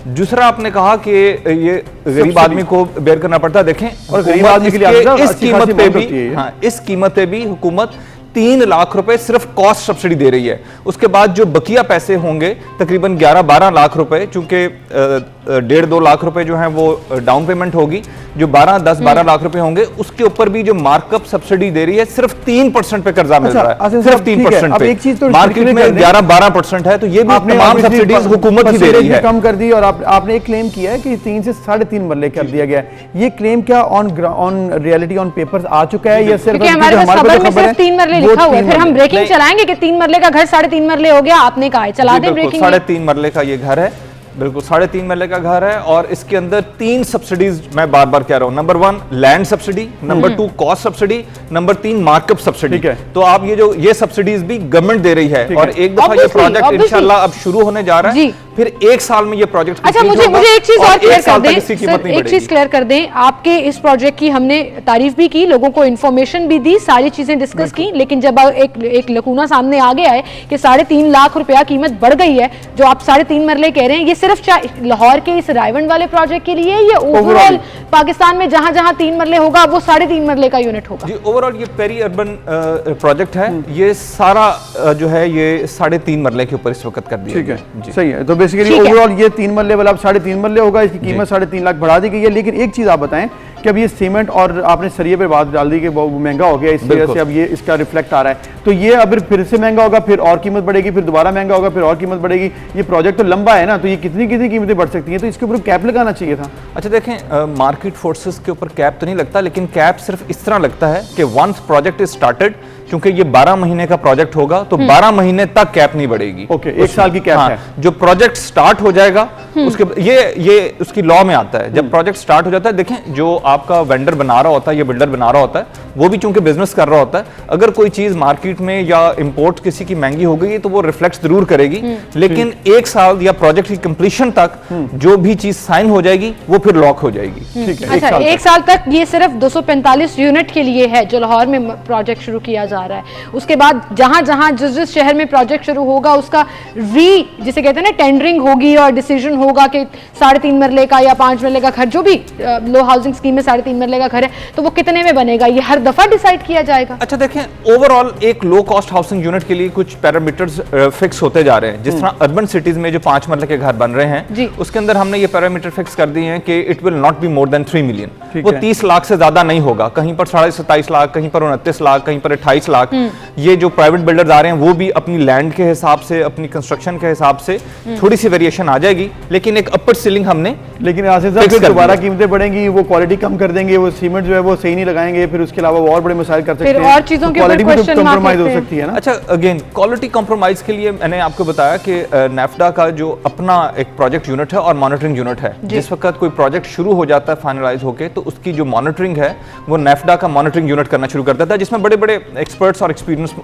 दूसरा आपने कहा कि ये गरीब आदमी को बेयर करना पड़ता है। देखें और गरीब आदमी के लिए इस कीमत पे भी, हाँ इस कीमत पे भी हुकूमत 3 लाख रुपए सिर्फ कॉस्ट सब्सिडी दे रही है। उसके बाद जो बकिया पैसे होंगे तकरीबन 11-12 लाख रुपए, चूंकि 1.5-2 लाख रुपए जो हैं वो डाउन पेमेंट होगी, जो 10-12 लाख रुपए होंगे उसके ऊपर भी जो मार्कअप सब्सिडी दे रही है सिर्फ 3% पे कर्जा मिल रहा है, सिर्फ 3% पे। एक चीज तो मार्केट में 11-12% है तो ये भी तमाम सब्सिडीज हुकूमत ही दे रही है। कम कर दी और आपने एक क्लेम किया है कि 3 से 3.5 मरले कर दिया गया है। ये क्लेम क्या ऑन रियलिटी ऑन पेपर्स आ चुका है या सिर्फ हमारे पास खबर में सिर्फ 3 मरले लिखा हुआ है? फिर हम ब्रेकिंग चलाएंगे कि 3 मरले का घर 3.5 मरले हो गया, आपने कहा है चला दे ब्रेकिंग। 3.5 मरले का ये घर है, बिल्कुल 3.5 मरले का घर है और इसके अंदर 3 सब्सिडीज मैं बार बार कह रहा हूं। Number 1 land subsidy, number 2 cost subsidy, number 3 markup subsidy. तो आप ये सब्सिडीज भी गवर्नमेंट दे रही है और एक दफा ये प्रोजेक्ट इंशाल्लाह अब शुरू होने जा रहा है, फिर 1 साल में ये प्रोजेक्ट। अच्छा मुझे एक चीज और क्लियर कर दें सर, एक चीज क्लियर कर दें। आपके इस प्रोजेक्ट की हमने तारीफ भी की, लोगों को इन्फॉर्मेशन भी दी, सारी चीजें डिस्कस की, लेकिन जब एक लकूना सामने आ गया है कि 3.5 लाख रुपया कीमत बढ़ गई है, जो आप 3.5 मरले कह रहे हैं, ये सिर्फ लाहौर के इस रायवंड वाले प्रोजेक्ट के लिए या ओवरऑल पाकिस्तान में जहां जहां 3 मरले होगा वो 3.5 मरले का यूनिट होगा? जी ओवरऑल ये पेरी अर्बन प्रोजेक्ट है, ये सारा जो है ये 3.5 मरले के ऊपर इस वक्त कर दिया। ठीक है, सही है। तो बेसिकली ओवरऑल ये 3 मरले वाला अब 3.5 मरले होगा, इसकी कीमत 3.5 लाख बढ़ा दी गई है। लेकिन एक चीज आप बताएं कि अब ये सीमेंट और आपने सरिये पे बात डाल दी कि वो महंगा हो गया, इस वजह से अब ये इसका रिफ्लेक्ट आ रहा है, तो ये अब फिर से महंगा होगा, फिर और कीमत बढ़ेगी, फिर दोबारा महंगा होगा, फिर और कीमत बढ़ेगी। ये प्रोजेक्ट तो लंबा है ना, तो ये कितनी कीमतें बढ़ सकती हैं, तो इसके ऊपर कैप लगाना चाहिए था। अच्छा देखें, मार्केट फोर्सेस के ऊपर कैप तो नहीं लगता, लेकिन कैप सिर्फ इस तरह लगता है कि वंस प्रोजेक्ट इज स्टार्टेड, क्योंकि ये 12 महीने का प्रोजेक्ट होगा तो 12 महीने तक कैप नहीं बढ़ेगी। ओके, 1 साल की कैप है। जो प्रोजेक्ट स्टार्ट हो जाएगा उसके ये उसकी लॉ में आता है। जब प्रोजेक्ट स्टार्ट हो जाता है, देखें जो आपका वेंडर बना रहा होता है या बिल्डर बना रहा होता है, वो भी चूंकि बिजनेस कर रहा होता है, अगर कोई चीज मार्केट में या इंपोर्ट किसी की महंगी हो गई तो वो रिफ्लेक्ट जरूर करेगी, लेकिन 1 साल या प्रोजेक्ट की कंप्लीशन तक जो भी चीज साइन हो जाएगी वो फिर लॉक हो जाएगी। ठीक है, अच्छा 1 साल तक ये सिर्फ 245 यूनिट के लिए है जो लाहौर में प्रोजेक्ट शुरू किया जा रहा है। उसके बाद जहां जहां जिस शहर में प्रोजेक्ट शुरू होगा उसका जिसे कहते हैं ना टेंडरिंग होगी और डिसीजन होगा कि 3.5 मरले का या 5 मरले का घर, जो भी लो हाउसिंग स्कीम में 3.5 मरले का घर है तो वो कितने में बनेगा, ये हर दफा डिसाइड किया जाएगा? अच्छा देखें, ओवरऑल एक लो कॉस्ट हाउसिंग यूनिट के लिए कुछ पैरामीटर्स फिक्स होते जा रहे हैं। जिस तरह अर्बन सिटीज में जो 5 मरले के घर बन रहे हैं, उसके अंदर हमने ये पैरामीटर फिक्स कर दिए हैं कि it will not be more than 3 million. वो 30 लाख से ज्यादा नहीं होगा, कहीं पर 27.5 लाख, कहीं पर 29 लाख, कहीं पर 28 लाख। ये जो प्राइवेट बिल्डर्स आ रहे हैं वो भी अपनी लैंड के हिसाब से, अपनी कंस्ट्रक्शन के हिसाब से थोड़ी सी वेरिएशन आ जाएगी, लेकिन एक अपर सीलिंग हमने लेकिन आसिफ साहब फिर दोबारा कीमतें बढ़ेंगी, वो क्वालिटी कम कर देंगे, वो सीमेंट जो है वो सही नहीं लगाएंगे, फिर उसके अलावा वो और बड़े मसाइल कर सकते हैं, फिर और चीजों के ऊपर क्वेश्चन मार्क कॉम्प्रोमाइज हो सकती है ना। अच्छा, अगेन क्वालिटी कॉम्प्रोमाइज के लिए मैंने आपको बताया कि नेफ्डा का जो अपना एक प्रोजेक्ट यूनिट है और मॉनिटरिंग यूनिट है। जिस वक्त कोई प्रोजेक्ट शुरू हो जाता है फाइनलाइज होके, तो उसकी जो मॉनिटरिंग है वो नेफ्डा का मॉनिटरिंग यूनिट करना शुरू कर देता है, जिसमें बड़े बड़े एक्सपर्ट्स और एक्सपीरियंस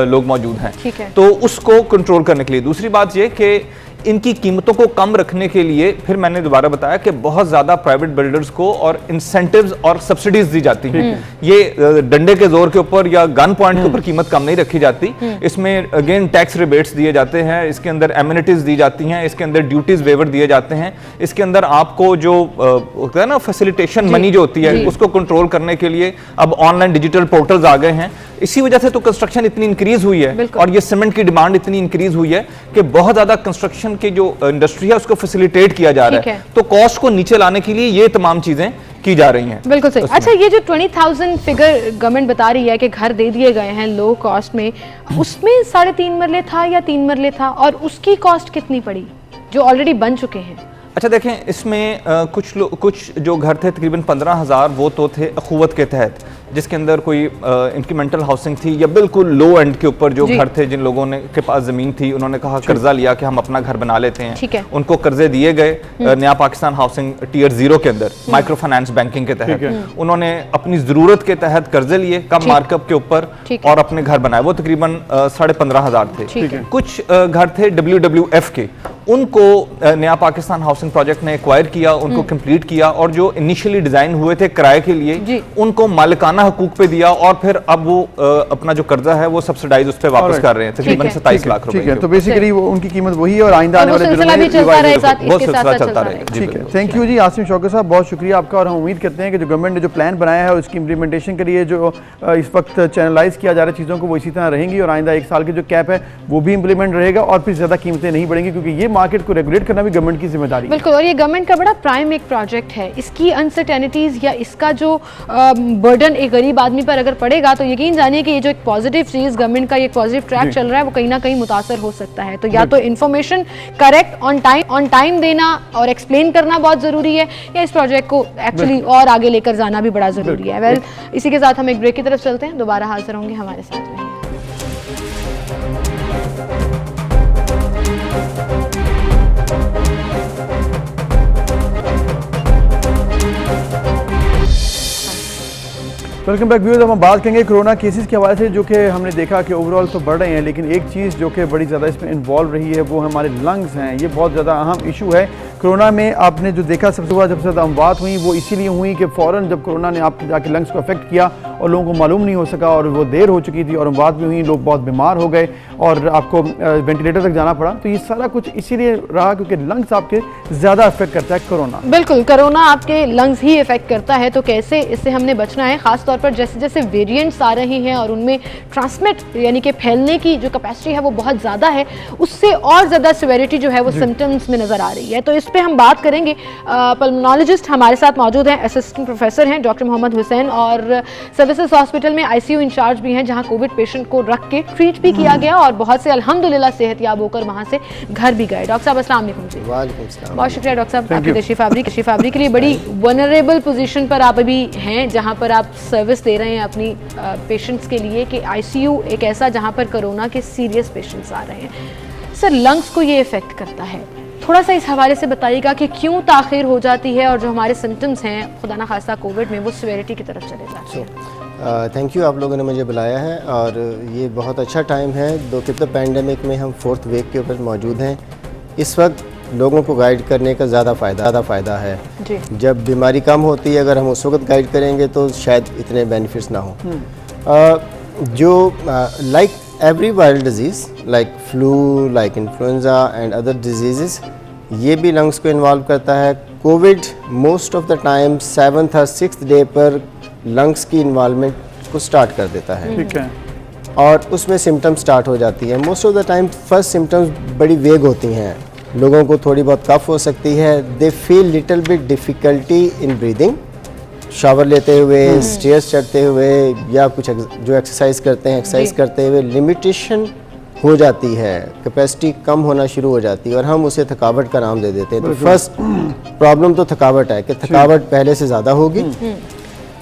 लोग मौजूद हैं। तो उसको कंट्रोल करने के लिए दूसरी बात ये कि इनकी कीमतों को कम रखने के लिए फिर मैंने दोबारा बताया कि बहुत ज्यादा प्राइवेट बिल्डर्स को और इंसेंटिव्स और सब्सिडीज दी जाती हैं। ये डंडे के जोर के ऊपर या गन पॉइंट के ऊपर कीमत कम नहीं रखी जाती। इसमें अगेन टैक्स रिबेट्स दिए जाते हैं, इसके अंदर एमिनिटीज दी जाती हैं, इसके अंदर ड्यूटीज वेवर दिए जाते हैं, इसके अंदर आपको जो होता है ना फैसिलिटेशन मनी जो होती है उसको कंट्रोल करने के लिए अब ऑनलाइन डिजिटल पोर्टल्स आ गए हैं। इसी वजह से तो कंस्ट्रक्शन इतनी इंक्रीज हुई है और ये सीमेंट की डिमांड इतनी इंक्रीज हुई है कि बहुत ज्यादा कंस्ट्रक्शन की जो इंडस्ट्री है उसको फैसिलिटेट किया जा रहा है। तो कॉस्ट को नीचे लाने के लिए ये तमाम चीजें की जा रही हैं। बिल्कुल सही। अच्छा, ये जो 20,000 फिगर गवर्नमेंट बता रही है कि घर दे दिए गए हैं लो कॉस्ट में, उसमें 3.5 मरले था या 3 मरले था, और उसकी कॉस्ट कितनी पड़ी जो ऑलरेडी बन चुके हैं? अच्छा देखें, इसमें कुछ जो घर थे तकरीबन 15,000 वो तो थे अखुवत के तहत, जिसके अंदर कोई इंक्रीमेंटल हाउसिंग थी या बिल्कुल लो एंड के ऊपर जो घर थे, जिन लोगों ने के पास ज़मीन थी, उन्होंने कहा कर्जा लिया कि हम अपना घर बना लेते हैं, उनको कर्जे दिए गए। नया पाकिस्तान हाउसिंग टीयर 0 के अंदर माइक्रो फाइनेंस बैंकिंग के तहत उन्होंने अपनी ज़रूरत के तहत कर्जे लिए कम मार्कअप के ऊपर और अपने घर बनाए। वो तकरीबन 15,500 थे। कुछ घर थे WWF के, उनको नया पाकिस्तान हाउसिंग प्रोजेक्ट ने एक्वायर किया, उनको कंप्लीट किया, और जो इनिशियली डिजाइन हुए थे किराए के लिए उनको मालिकाना हकूक पे दिया, और फिर अब वो अपना जो कर्जा है वो सब्सिडाइज उस पे वापस कर रहे हैं, तकरीबन 27 लाख रुपए। ठीक है, तो बेसिकली वो उनकी कीमत वही है और आइंदा आने वाले दिनों में चलता रहेगा। ठीक है, थैंक यू जी आसिम शौकत साहब, बहुत शुक्रिया आपका। और हम उम्मीद करते हैं कि जो गवर्नमेंट ने जो प्लान बनाया है उसकी इम्प्लीमेंटेशन के लिए जो इस वक्त चैनलाइज किया जा रहा है चीज़ों को, वो इसी तरह रहेंगी, और आइंदा 1 साल की जो कैप है वो भी इंप्लीमेंट रहेगा, और फिर ज़्यादा कीमतें नहीं बढ़ेंगी, क्योंकि ये मार्केट को रेगुलेट करना भी गवर्नमेंट की जिम्मेदारी है। बिल्कुल, और ये गवर्नमेंट का बड़ा प्राइम एक प्रोजेक्ट है। इसकी अनसर्टेनिटीज या इसका जो बर्डन एक गरीब आदमी पर अगर पड़ेगा, तो यकीन जानिए कि ये जो एक पॉजिटिव चीज़ गवर्नमेंट का ये पॉजिटिव ट्रैक चल रहा है वो कहीं ना कहीं मुतासर हो सकता है। तो या तो इन्फॉर्मेशन करेक्ट ऑन टाइम देना और एक्सप्लेन करना बहुत ज़रूरी है, या इस प्रोजेक्ट को एक्चुअली और आगे लेकर जाना भी बड़ा ज़रूरी है। वेल, इसी के साथ हम एक ब्रेक की तरफ चलते हैं, दोबारा हाजिर होंगे, हमारे साथ रहिए। Welcome back viewers. हम बात करेंगे कोरोना केसेस के हवाले से, जो कि हमने देखा कि ओवरऑल तो बढ़ रहे हैं, लेकिन एक चीज़ जो कि बड़ी ज़्यादा इसमें इन्वॉल्व रही है वो हमारे लंग्स हैं। ये बहुत ज़्यादा अहम इशू है। कोरोना में आपने जो देखा सबसे ज़्यादा जब ज़्यादा अमवात हुई वो इसीलिए हुई कि फ़ौरन जब कोरोना ने आप जाके लंग्स को अफेक्ट किया और लोगों को मालूम नहीं हो सका, और वो देर हो चुकी थी और अमवात भी हुई, लोग बहुत बीमार हो गए और आपको वेंटिलेटर तक जाना पड़ा। तो ये सारा कुछ इसीलिए रहा क्योंकि लंग्स आपके ज़्यादा अफेक्ट करता है कोरोना। बिल्कुल, कोरोना आपके लंग्स ही इफेक्ट करता है। तो कैसे इससे हमने बचना है, खासतौर पर जैसे जैसे वेरिएंट्स आ रहे हैं और उनमें ट्रांसमिट यानी कि फैलने की जो कैपेसिटी है वो बहुत ज़्यादा है, उससे और ज़्यादा सिवियरिटी जो है वो सिम्टम्स में नज़र आ रही है। तो इस पर हम बात करेंगे। पल्मोनोलॉजिस्ट हमारे साथ मौजूद हैं, असिस्टेंट प्रोफेसर हैं डॉक्टर मोहम्मद हुसैन, और सर्विसेज हॉस्पिटल में ICU इंचार्ज भी हैं, जहां कोविड पेशेंट को रख के ट्रीट भी किया गया और बहुत से अल्हम्दुलिल्लाह सेहतयाब होकर वहां से घर भी गए। डॉक्टर साहब अस्सलाम वालेकुम जी। वालेकुम सलाम। बहुत शुक्रिया डॉक्टर साहब, आपकी तशरीफ आवरी के लिए। बड़ी वनरेबल पोजीशन पर आप अभी हैं, जहां पर आप सर्विस दे रहे हैं अपनी पेशेंट्स के लिए, कि ICU एक ऐसा जहां पर कोरोना के सीरियस पेशेंट्स आ रहे हैं। सर, लंग्स को ये इफेक्ट करता है, थोड़ा सा इस हवाले से बताइएगा कि क्यों ताख़ीर हो जाती है और जो हमारे सिम्टम्स हैं खुदा ना खास्ता कोविड में वो सिवियरिटी की तरफ चले जाते हैं। थैंक यू, आप लोगों ने मुझे बुलाया है, और ये बहुत अच्छा टाइम है। द पैंडेमिक में हम 4th वेव के ऊपर मौजूद हैं। इस वक्त लोगों को गाइड करने का ज़्यादा फ़ायदा है जी। जब बीमारी कम होती है, अगर हम उस वक्त गाइड करेंगे तो शायद इतने बेनिफिट्स ना हो। जो like every viral disease like flu, like influenza and other diseases, ये भी लंग्स को इन्वॉल्व करता है। Covid most of the time 7th और 6th डे पर लंग्स की इन्वॉल्वमेंट को स्टार्ट कर देता है ठीक है। और उसमें सिम्टम्स स्टार्ट हो जाती है। Most of the time first symptoms बड़ी वेग होती हैं, लोगों को थोड़ी बहुत कफ हो सकती है, they feel little bit difficulty in breathing, shower लेते हुए, स्टेयर्स चढ़ते हुए या कुछ जो एक्सरसाइज करते हैं एक्सरसाइज करते हुए लिमिटेशन हो जाती है, कैपेसिटी कम होना शुरू हो जाती है और हम उसे थकावट का नाम दे देते हैं। तो फर्स्ट प्रॉब्लम तो थकावट है कि थकावट पहले से ज़्यादा होगी।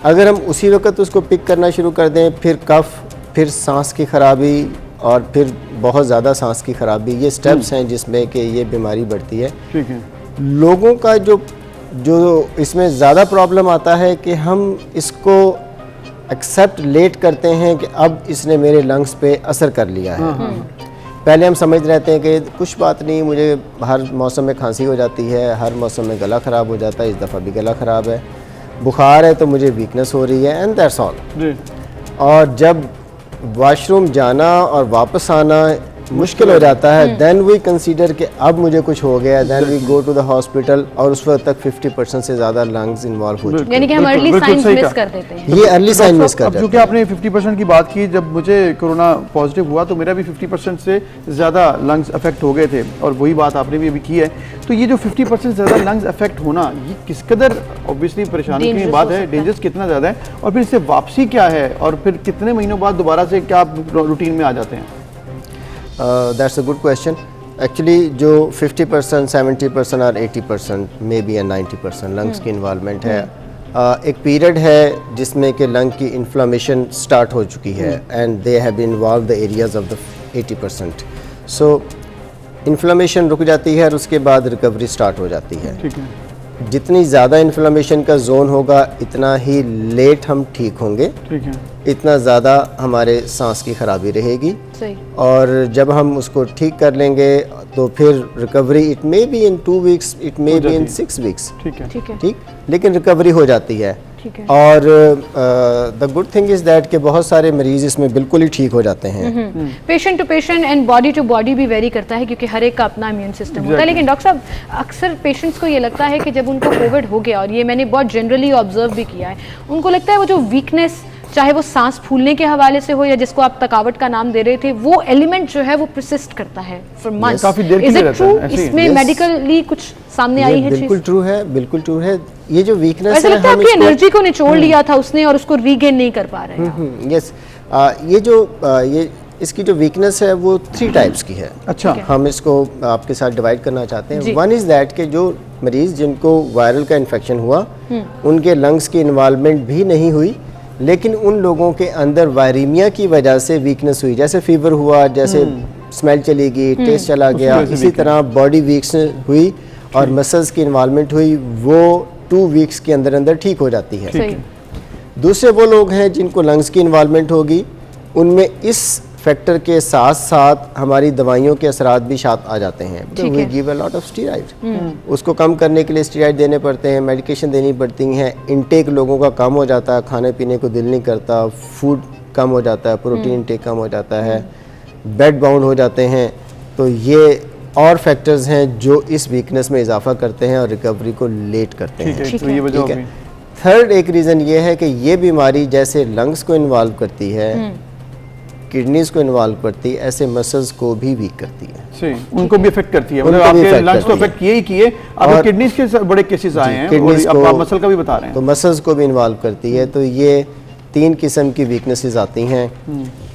अगर हम उसी वक्त उसको पिक करना शुरू कर दें, फिर कफ, फिर सांस की खराबी और फिर बहुत ज़्यादा सांस की खराबी, ये स्टेप्स हैं जिसमें कि ये बीमारी बढ़ती है। ठीक है। लोगों का जो इसमें ज़्यादा प्रॉब्लम आता है कि हम इसको एक्सेप्ट लेट करते हैं कि अब इसने मेरे लंग्स पे असर कर लिया है। पहले हम समझ रहते हैं कि कुछ बात नहीं, मुझे हर मौसम में खांसी हो जाती है, हर मौसम में गला ख़राब हो जाता है, इस दफ़ा भी गला ख़राब है, बुखार है तो मुझे वीकनेस हो रही है, एंड दैट्स ऑल। और जब वॉशरूम जाना और वापस आना मुश्किल हो जाता है, देन वी कंसीडर कि अब मुझे कुछ हो गया, then we go to the hospital और उस वक्त तक 50% से ज़्यादा लंग्स इन्वॉल्व हो चुके हैं। यानी कि हम अर्ली साइंस मिस कर देते हैं। ये अर्ली साइन मिस कर अब जाते जो कि आपने 50% की बात की, जब मुझे कोरोना पॉजिटिव हुआ तो मेरा भी 50% से ज़्यादा लंग्स अफेक्ट हो गए थे और वही बात आपने भी अभी की है। तो ये जो 50% ज़्यादा लंग्स अफेक्ट होना, ये किस कदर ऑब्वियसली परेशानी की बात है, डेंजरस कितना ज़्यादा है, और फिर इससे वापसी क्या है और फिर कितने महीनों बाद दोबारा से क्या आप रूटीन में आ जाते हैं? That's a good question. Actually जो 50%, 70% और 80% मे बी या 90% लंग्स की इन्वॉल्वमेंट है। एक पीरियड है जिसमें कि लंग की इन्फ्लामेशन स्टार्ट हो चुकी है and they have been involve the areas of the 80%। So inflammation रुक जाती है और उसके बाद रिकवरी स्टार्ट हो जाती है। ठीक है। जितनी ज़्यादा इन्फ्लामेशन का जोन होगा इतना ही लेट हम ठीक होंगे, ठीक है। इतना ज़्यादा हमारे सांस की खराबी रहेगी। सही। और जब हम उसको ठीक कर लेंगे तो फिर recovery it may be in 2 weeks, it may be in 6 weeks. ठीक है। ठीक है। ठीक, लेकिन रिकवरी हो जाती है। ठीक है। और the good thing is that कि बहुत सारे मरीज़ इसमें बिल्कुल ही ठीक हो जाते हैं। Patient to patient and body to body भी वेरी करता है क्योंकि हर एक का अपना इम्यून सिस्टम होता है। लेकिन डॉक्टर साहब, अक्सर पेशेंट्स को ये लगता है कि जब उनको कोविड हो गया, और ये मैंने बहुत जनरली ऑब्जर्व भी किया है, उनको लगता है वो जो वीकनेस, चाहे वो सांस फूलने के हवाले से हो या जिसको आप थकावट का नाम दे रहे थे, वो एलिमेंट जो है वो प्रसिस्ट करता है फॉर मंथ्स। काफी देर के इज लिए इट रहता है, ट्रू? ऐसे ही। इसमें मेडिकली कुछ सामने आई है चीज? बिल्कुल ट्रू है, बिल्कुल ट्रू है। ये जो वीकनेस ऐसा है, लगता है हम आपकी इसको एनर्जी को निचोड़ लिया था उसने और उसको रीगेन नहीं कर पा रहे हैं। यस, ये इसकी जो वीकनेस है वो 3 टाइप्स की है। अच्छा। हम इसको आपके साथ डिवाइड करना चाहते जी। हैं। वन इज़ दैट कि जो मरीज़ जिनको वायरल का इन्फेक्शन हुआ, उनके लंग्स की इन्वॉल्वमेंट भी नहीं हुई, लेकिन उन लोगों के अंदर वायरीमिया की वजह से वीकनेस हुई, जैसे फीवर हुआ, जैसे स्मेल चली गई, टेस्ट चला गया, इसी तरह बॉडी वीकनेस हुई और मसल्स की इन्वॉल्वमेंट हुई, वो 2 वीक्स के अंदर अंदर ठीक हो जाती है। सही। दूसरे वो लोग हैं जिनको लंग्स की इन्वॉल्वमेंट होगी, उनमें इस फैक्टर के साथ साथ हमारी दवाइयों के असरात भी साथ आ जाते हैं। ठीक वी है। Give a lot of steroid, उसको कम करने के लिए स्टीरॉइड देने पड़ते हैं, मेडिकेशन देनी पड़ती हैं, इनटेक लोगों का कम हो जाता है, खाने पीने को दिल नहीं करता, फूड कम हो जाता है, प्रोटीन इनटेक कम हो जाता है, बेड बाउंड हो जाते हैं। तो ये और फैक्टर्स हैं जो इस वीकनेस में इजाफा करते हैं और रिकवरी को लेट करते हैं। ठीक है। तो ये वजह ठीक है। होगी। थर्ड एक रीज़न ये है कि ये बीमारी जैसे लंग्स को इन्वॉल्व करती है, किडनीज को इन्वॉल्व करती है, ऐसे मसल्स को भी वीक करती है। सही, उनको भी इफेक्ट करती है। उनको मतलब भी आपके affect लंग्स तो करती है। अफेक्ट किए ही किए, अब और- किडनीज के बड़े केसेस आए हैं किडनीज और अब आप को- मसल का भी बता रहे हैं। तो मसल्स को भी इन्वॉल्व करती है। तो ये 3 किस्म की वीकनेसेस आती हैं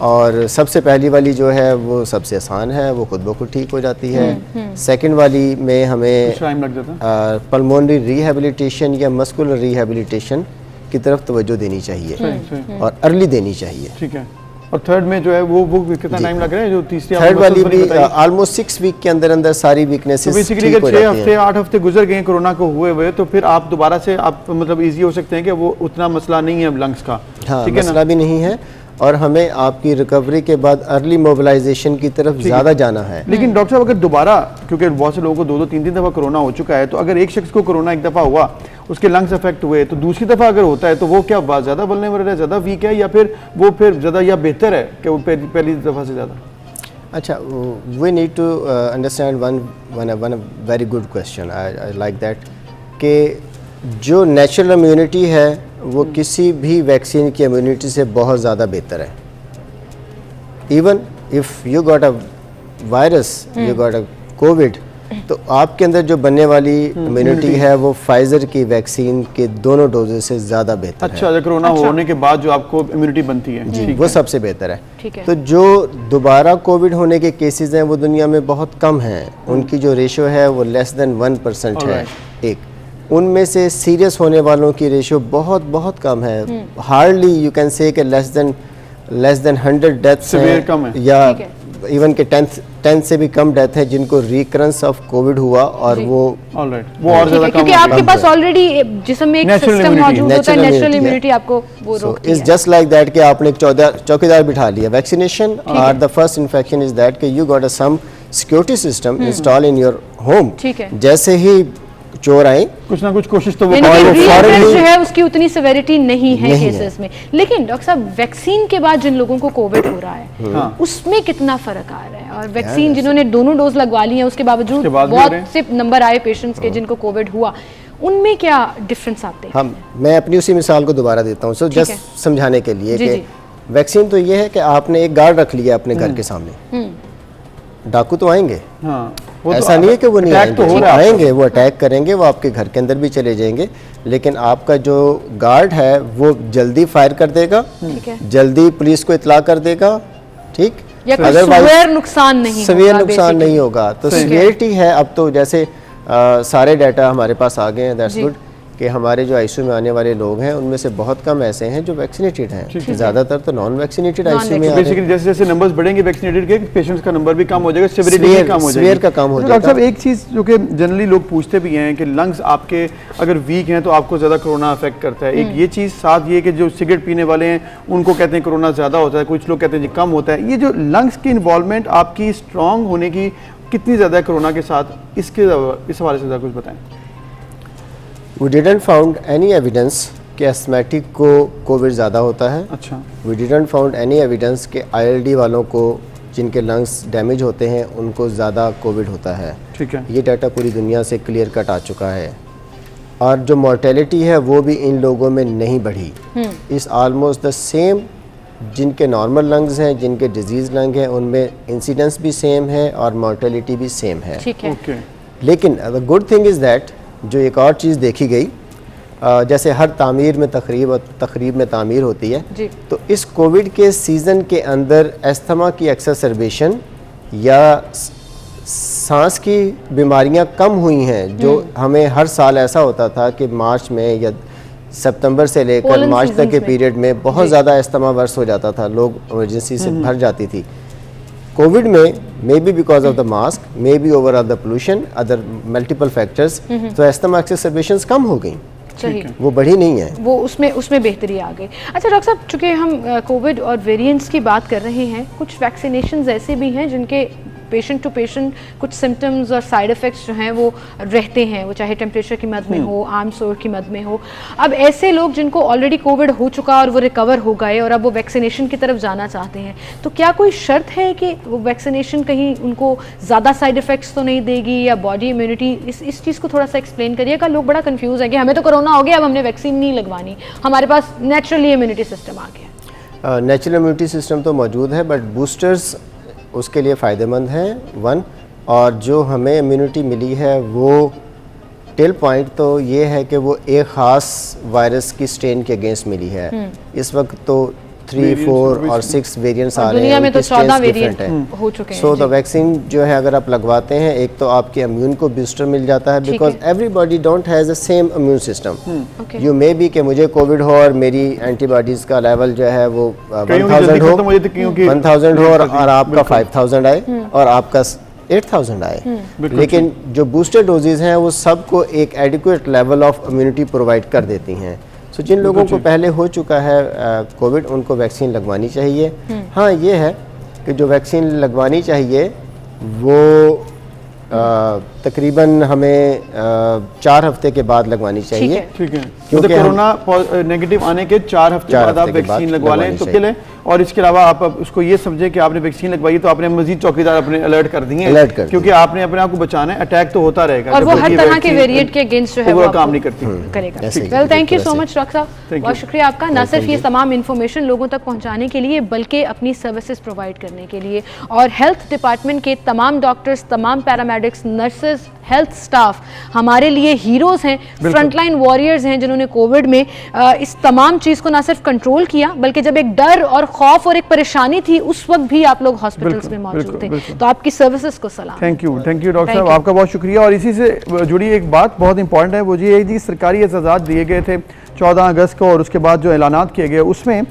और सबसे पहली वाली जो है वो सबसे आसान है, वो खुद ब खुद ठीक हो जाती है। सेकंड वाली में हमें कुछ टाइम लग जाता है। पल्मोनरी रिहैबिलिटेशन या मस्कुलर रिहैबिलिटेशन की तरफ तवज्जो देनी चाहिए सही। और अर्ली देनी चाहिए। ठीक है। और थर्ड में जो है वो कितना टाइम लग रहा है? जो तीसरी थर्ड वाली भी बताइए। ऑलमोस्ट 6 वीक के अंदर अंदर सारी तो वीकनेसेस बेसिकली ठीक हो अगर 6 जाती हफ्ते हैं। 8 हफ्ते गुजर गए कोरोना को हुए तो फिर आप दोबारा से आप मतलब इजी हो सकते हैं कि वो उतना मसला नहीं है लंग्स का। हाँ, ठीक है ना? मसला भी नहीं है और हमें आपकी रिकवरी के बाद अर्ली मोबिलाइजेशन की तरफ ज़्यादा जाना है। लेकिन डॉक्टर साहब, अगर दोबारा, क्योंकि बहुत से लोगों को 2-2 3-3 दफ़ा कोरोना हो चुका है, तो अगर एक शख्स को कोरोना एक दफ़ा हुआ, उसके लंग्स अफेक्ट हुए, तो दूसरी दफ़ा अगर होता है तो वो क्या ज़्यादा वल्नरेबल है, ज़्यादा वीक है, या फिर वो फिर ज़्यादा या बेहतर है कि वो पहली दफ़ा से ज़्यादा? अच्छा, we need to understand one very good question, I like that, कि जो नेचुरल इम्यूनिटी है वो किसी भी वैक्सीन की इम्यूनिटी से बहुत ज़्यादा बेहतर है। Even if you got a virus, you got a Covid, तो आपके अंदर जो बनने वाली इम्यूनिटी है वो फाइजर की वैक्सीन के दोनों डोजेज से ज़्यादा बेहतर है। अच्छा, कोरोना होने के बाद जो आपको इम्यूनिटी बनती है जी, वो सबसे बेहतर है। ठीक है। तो जो दोबारा कोविड होने के केसेस हैं वो दुनिया में बहुत कम हैं, उनकी जो रेशो है वो लेस देन 1% है। एक उनमें से सीरियस होने वालों की रेशो बहुत बहुत कम है। हार्डली यू कैन से कि लेस देन 100 डेथ्स हैं, या इवन के 10 से भी कम डेथ है जिनको रिकरेंस ऑफ कोविड हुआ और वो और ज्यादा क्योंकि आपके पास ऑलरेडी जिसम में एक सिस्टम मौजूद होता है, नेचुरल इम्यूनिटी आपको वो रोकती है। इट्स जस्ट लाइक दैट कि आपने एक चौकीदार बिठा लिया। वैक्सीनेशन और the first infection is that कि you got a some security system install in your home. ठीक है। जैसे ही चोर आए कुछ ना कुछ कोशिश तो वो जो है उसकी उतनी सेवेरिटी नहीं है केसेस में। लेकिन डॉक्टर साहब, वैक्सीन के बाद जिन लोगों को कोविड हो रहा है उसमें कितना फर्क आ रहा है? और वैक्सीन जिन्होंने दोनों डोज लगवा ली है उसके बावजूद बहुत से नंबर आए पेशेंट्स के जिनको कोविड हुआ, उनमें क्या डिफरेंस आते हैं? मैं अपनी उसी मिसाल को दोबारा देता हूँ, सो जस्ट समझाने के लिए कि वैक्सीन तो ये है कि आपने एक गार्ड रख लिया अपने घर के सामने, डाकू तो आएंगे, ऐसा नहीं है कि वो नहीं आएंगे, आएंगे, वो अटैक करेंगे, वो आपके घर के अंदर भी चले जाएंगे, लेकिन आपका जो गार्ड है वो जल्दी फायर कर देगा, जल्दी पुलिस को इतला कर देगा, ठीक, अदरवाइज नुकसान नहीं होगा। तो सिवियरिटी है। अब तो जैसे सारे डाटा हमारे पास आ गए हैं, दैट्स गुड, कि हमारे जो आईसीयू में आने वाले लोग हैं उनमें से बहुत कम ऐसे हैं जो वैक्सीनेटेड हैं, ज़्यादातर तो नॉन वैक्सीनेटेड आईसीयू में। बेसिकली जैसे जैसे नंबर्स बढ़ेंगे वैक्सीनेटेड के, पेशेंट्स का नंबर भी कम हो जाएगा, सेवरिटी भी कम हो जाएगी, सीवियर का कम हो जाएगा। डॉक्टर साहब, एक चीज़ जो कि जनरली लोग पूछते भी हैं कि लंग्स आपके अगर वीक हैं तो आपको ज़्यादा कोरोना अफेक्ट करता है। एक ये चीज़, साथ ये कि जो सिगरेट पीने वाले हैं उनको कहते हैं कोरोना ज़्यादा होता है, कुछ लोग कहते हैं जी कम होता है। ये जो लंग्स की इन्वॉल्वमेंट आपकी स्ट्रॉन्ग होने की कितनी ज़्यादा है कोरोना के साथ, इस हवाले से ज़रा कुछ बताएं। We didn't found any evidence कि एस्थमेटिक को कोविड ज़्यादा होता है। अच्छा। We didn't found any evidence कि ILD वालों को, जिनके लंग्स डैमेज होते हैं, उनको ज़्यादा कोविड होता है। ठीक है। ये डाटा पूरी दुनिया से क्लियर कट आ चुका है। और जो मॉर्टेलिटी है वो भी इन लोगों में नहीं बढ़ी। इस ऑलमोस्ट द सेम, जिनके नॉर्मल लंग्स हैं, जिनके डिजीज़ लंग हैं, उनमें इंसिडेंस भी सेम है और मॉर्टेलिटी भी सेम है। ठीक है। लेकिन the good thing is that, जो एक और चीज़ देखी गई, जैसे हर तामीर में तकरीब में तामीर होती है जी। तो इस कोविड के सीज़न के अंदर अस्थमा की एक्सरबेशन या सांस की बीमारियां कम हुई हैं, जो हमें हर साल ऐसा होता था कि मार्च में या सितंबर से लेकर मार्च तक के पीरियड में बहुत ज़्यादा अस्थमा वर्स हो जाता था, लोग इमरजेंसी से भर जाती थी। कोविड में may be because of the mask, may be overall the pollution, other multiple factors, तो एस्थमा एक्सरबेशंस कम हो गई, वो बढ़ी नहीं है, वो उसमें बेहतरी आ गई। अच्छा डॉक्टर साहब, चूँकि हम कोविड और वेरिएंट्स की बात कर रहे हैं, कुछ वैक्सीनेशंस ऐसे भी हैं जिनके पेशेंट टू पेशेंट कुछ सिम्टम्स और साइड इफ़ेक्ट्स जो हैं वो रहते हैं, वो चाहे टेम्परेचर की मद में हो, आर्म सोर की मद में हो। अब ऐसे लोग जिनको ऑलरेडी कोविड हो चुका और वो रिकवर हो गए और अब वो वैक्सीनेशन की तरफ जाना चाहते हैं, तो क्या कोई शर्त है कि वो वैक्सीनेशन कहीं उनको ज़्यादा साइड इफ़ेक्ट्स तो नहीं देगी, या बॉडी इम्यूनिटी, इस चीज़ को थोड़ा सा एक्सप्लेन करिएगा। लोग बड़ा कन्फ्यूज़ है कि हमें तो कोरोना हो गया, अब हमने वैक्सीन नहीं लगवानी, हमारे पास नेचुरली इम्यूनिटी सिस्टम आ गया। नेचुरल इम्यूनिटी सिस्टम तो मौजूद है, बट बूस्टर्स उसके लिए फ़ायदेमंद हैं, वन। और जो हमें इम्यूनिटी मिली है वो टेल पॉइंट तो ये है कि वो एक ख़ास वायरस की स्ट्रेन के अगेंस्ट मिली है। इस वक्त तो 3, 4 और 6 वेरिएंट्स आ रहे हैं, दुनिया में तो 14 वेरिएंट हो चुके हैं। सो द वैक्सीन जो है अगर आप लगवाते हैं, एक तो आपके इम्यून को बूस्टर मिल जाता है, because everybody don't has the same immune system. You may be कि मुझे कोविड हो और मेरी एंटीबॉडीज़ का लेवल जो है वो 1000 हो और आपका 5000 आए और आपका 8000 आए। लेकिन जो बूस्टर डोजेज हैं वो सबको एक adequate level of immunity provide कर देती हैं। तो जिन लोगों को पहले हो चुका है कोविड, उनको वैक्सीन लगवानी चाहिए। हाँ, ये है कि जो वैक्सीन लगवानी चाहिए वो तकरीबन हमें 4 हफ्ते के बाद लगवानी चाहिए। ठीक है, क्योंकि कोरोना नेगेटिव आने के 4 हफ्ते बाद आप वैक्सीन लगवा लें तो चले। और इसके अलावा आप अब उसको ये समझे कि आपने वैक्सीन लगवाई तो आपने मजीद चौकीदार अपने अलर्ट कर दिए अलर्ट कर क्योंकि आपने अपने आप को बचाना है, अटैक तो होता रहेगा और जब वो तक हर ये तरह के वैक्सीन वेरिएंट के अगेंस्ट जो है वो वो काम नहीं करती। करेगा। ऐसे ही, वेल, थैंक यू सो तरह मच डॉक्टर साहब, Thank बहुत you. शुक्रिया आपका, ना सिर्फ ये तमाम इन्फॉर्मेशन लोगों तक पहुंचाने के लिए बल्कि अपनी सर्विसेज प्रोवाइड करने के लिए। और हेल्थ डिपार्टमेंट के तमाम डॉक्टर्स, तमाम पैरामेडिक्स, नर्सेज, हेल्थ स्टाफ हमारे लिए हीरोज हैं, फ्रंटलाइन वॉरियर्स हैं, जिन्होंने कोविड में इस तमाम चीज़ को ना सिर्फ कंट्रोल किया बल्कि जब एक डर और खौफ और एक परेशानी थी उस वक्त भी आप लोग हॉस्पिटल्स में मौजूद थे। तो आपकी सर्विसेज को सलाम। थैंक यू डॉक्टर Thank साहब, you. आपका बहुत शुक्रिया। और इसी से जुड़ी एक बात बहुत इंपॉर्टेंट है, वो ये है जी सरकारी एजाज़ात दिए गए थे 14 अगस्त को और उसके बाद जो ऐलानात किए गए उसमें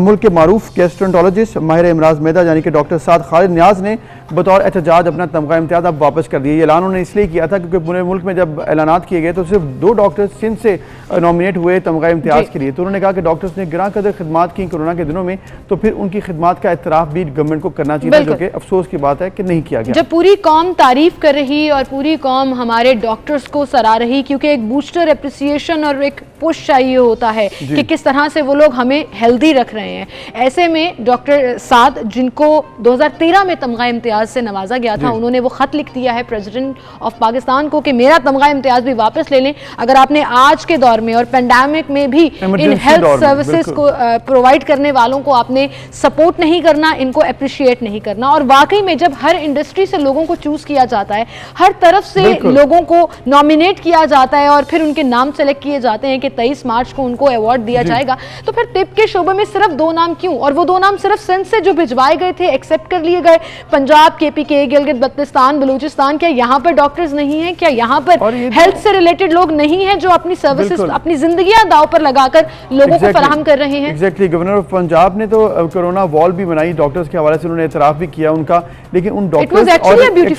मुल्क के मारूफ गैस्ट्रोएंटरोलॉजिस्ट माहिर इमराज मैदा यानी कि डॉक्टर साद खालिद नियाज ने बतौर एहतजाज अपना तमगा इम्तियाज़ अब वापस कर दिया। ये ऐलान उन्होंने इसलिए किया था क्योंकि पूरे मुल्क में जब ऐलानात किए गए तो सिर्फ 2 डॉक्टर्स सिंध से नॉमिनेट हुए तमगा इम्तियाज़ के लिए। तो उन्होंने कहा कि डॉक्टर्स ने गिरां कदर खिदमात की कोरोना के दिनों में, तो फिर उनकी खिदमात का एतराफ़ भी गवर्नमेंट को करना चाहिए था, जो कि अफसोस की बात है कि नहीं किया गया। जब पूरी कौम तारीफ कर रही और पूरी कौम हमारे डॉक्टर्स को सराह रही, क्योंकि एक बूस्टर एप्रिसिएशन और एक पुश चाहिए होता है कि किस तरह से वो लोग हमें हेल्दी रख रहे हैं। ऐसे में डॉक्टर साद, जिनको 2013 में तमगा इम्तियाज से नवाजा गया था, उन्होंने वो खत लिख दिया है प्रेसिडेंट ऑफ पाकिस्तान को कि मेरा तमगा इम्तियाज भी वापस ले लें। अगर आपने आज के दौर में और पेंडेमिक में भी इन हेल्थ सर्विसेज को प्रोवाइड करने वालों को आपने सपोर्ट नहीं करना, इनको अप्रिशिएट नहीं करना। और वाकई में जब हर इंडस्ट्री से लोगों को चूज किया जाता है, हर तरफ से लोगों को नॉमिनेट किया जाता है और फिर उनके नाम सेलेक्ट किए जाते हैं कि 23 मार्च को उनको अवार्ड दिया जाएगा, तो फिर तिब के शोबे में सिर्फ 2 नाम क्यों? और वो 2 नाम सिर्फ सिंध से जो भिजवाए गए थे, एक्सेप्ट कर लिए गए। पंजाब, KPK, गिलगित बल्तिस्तान, बलूचिस्तान, क्या यहाँ पर डॉक्टर्स नहीं है? क्या यहाँ पर हेल्थ से रिलेटेड लोग नहीं है जो अपनी सर्विसेज, अपनी जिंदगियां दाव पर लगाकर लोगों को फराहम कर रहे हैं? एग्जैक्टली, गवर्नर ऑफ पंजाब ने तो कोरोना वॉल भी बनाई डॉक्टर्स के हवाले से, उन्होंने इतराफ भी किया उनका, लेकिन उन डॉक्टर्स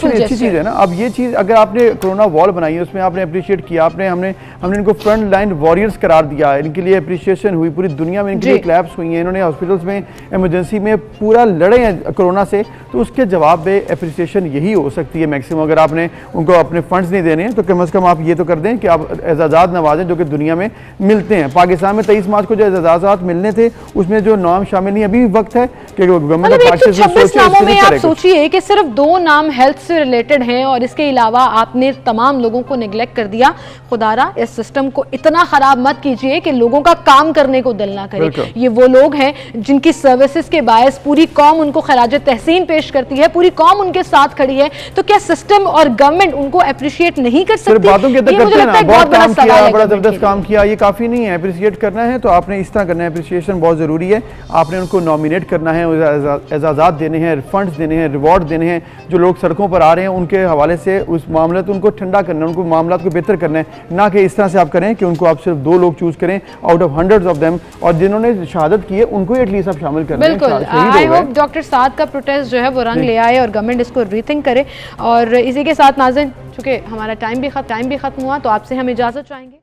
अच्छी चीज है ना। अब ये चीज अगर आपने कोरोना वॉल बनाई है, उसमें आपने अप्रिशिएट किया, हमने इनको फ्रंट लाइन वॉरियर्स करार दिया, इनके लिए अप्रिशिएशन हुई, पूरी दुनिया में इनके लिए क्लैप्स हुई हैं, इन्होंने हॉस्पिटल्स में इमरजेंसी में पूरा लड़े हैं कोरोना से, तो उसके जवाब में अप्रिसिएशन यही हो सकती है मैक्सिमम। अगर आपने उनको अपने फंड्स नहीं देने हैं तो कम से कम आप ये तो कर दें कि आप एजाज़ात नवाजें जो कि दुनिया में मिलते हैं। पाकिस्तान में 23 मार्च को जो एजाज़ात मिलने थे उसमें जो नाम शामिल नहीं, अभी वक्त है कि गवर्नमेंट 126 नामों में आप सोचिए कि सिर्फ 2 नाम हेल्थ से रिलेटेड हैं और इसके अलावा आपने तमाम लोगों को निगलेक्ट कर दिया। खुदारा इस सिस्टम को इतना खराब मत कीजिए कि लोगों का काम करने को दिल ना करे। ये वो लोग हैं जिनकी सर्विसेज के बायस पूरी कौम उनको खराज तहसीन पेश करती है, पूरी कौम उनके साथ खड़ी है, तो क्या सिस्टम और गवर्नमेंट उनको अप्रिशिएट नहीं कर सकती? बातों के अंदर करते हैं ना, बहुत काम किया, बड़ा जबरदस्त काम किया, ये काफी नहीं है। अप्रिशिएट करना है तो आपने इस तरह करना है, अप्रिशिएशन बहुत जरूरी है। आपने उनको नॉमिनेट करना है, एजाज़ात देने हैं, फंड्स देने हैं, रिवॉर्ड देने हैं। जो लोग सड़कों पर आ रहे हैं उनके हवाले से उस मामले को उनको ठंडा करना है, उनको मामला को बेहतर करना है, ना कि इस तरह से आप करें कि उनको आप सिर्फ 2 लोग चूज करें out of hundreds of them, और जिन्होंने शहादत की है उनको एटलीस्ट आप शामिल करें। बिल्कुल, आई होप डॉक्टर साद का प्रोटेस्ट जो है वो रंग ले आए और गवर्नमेंट इसको रीथिंक करे। और इसी के साथ नाज़रीन, चूंकि हमारा टाइम भी खत्म हुआ तो आपसे हम इजाज़त चाहेंगे।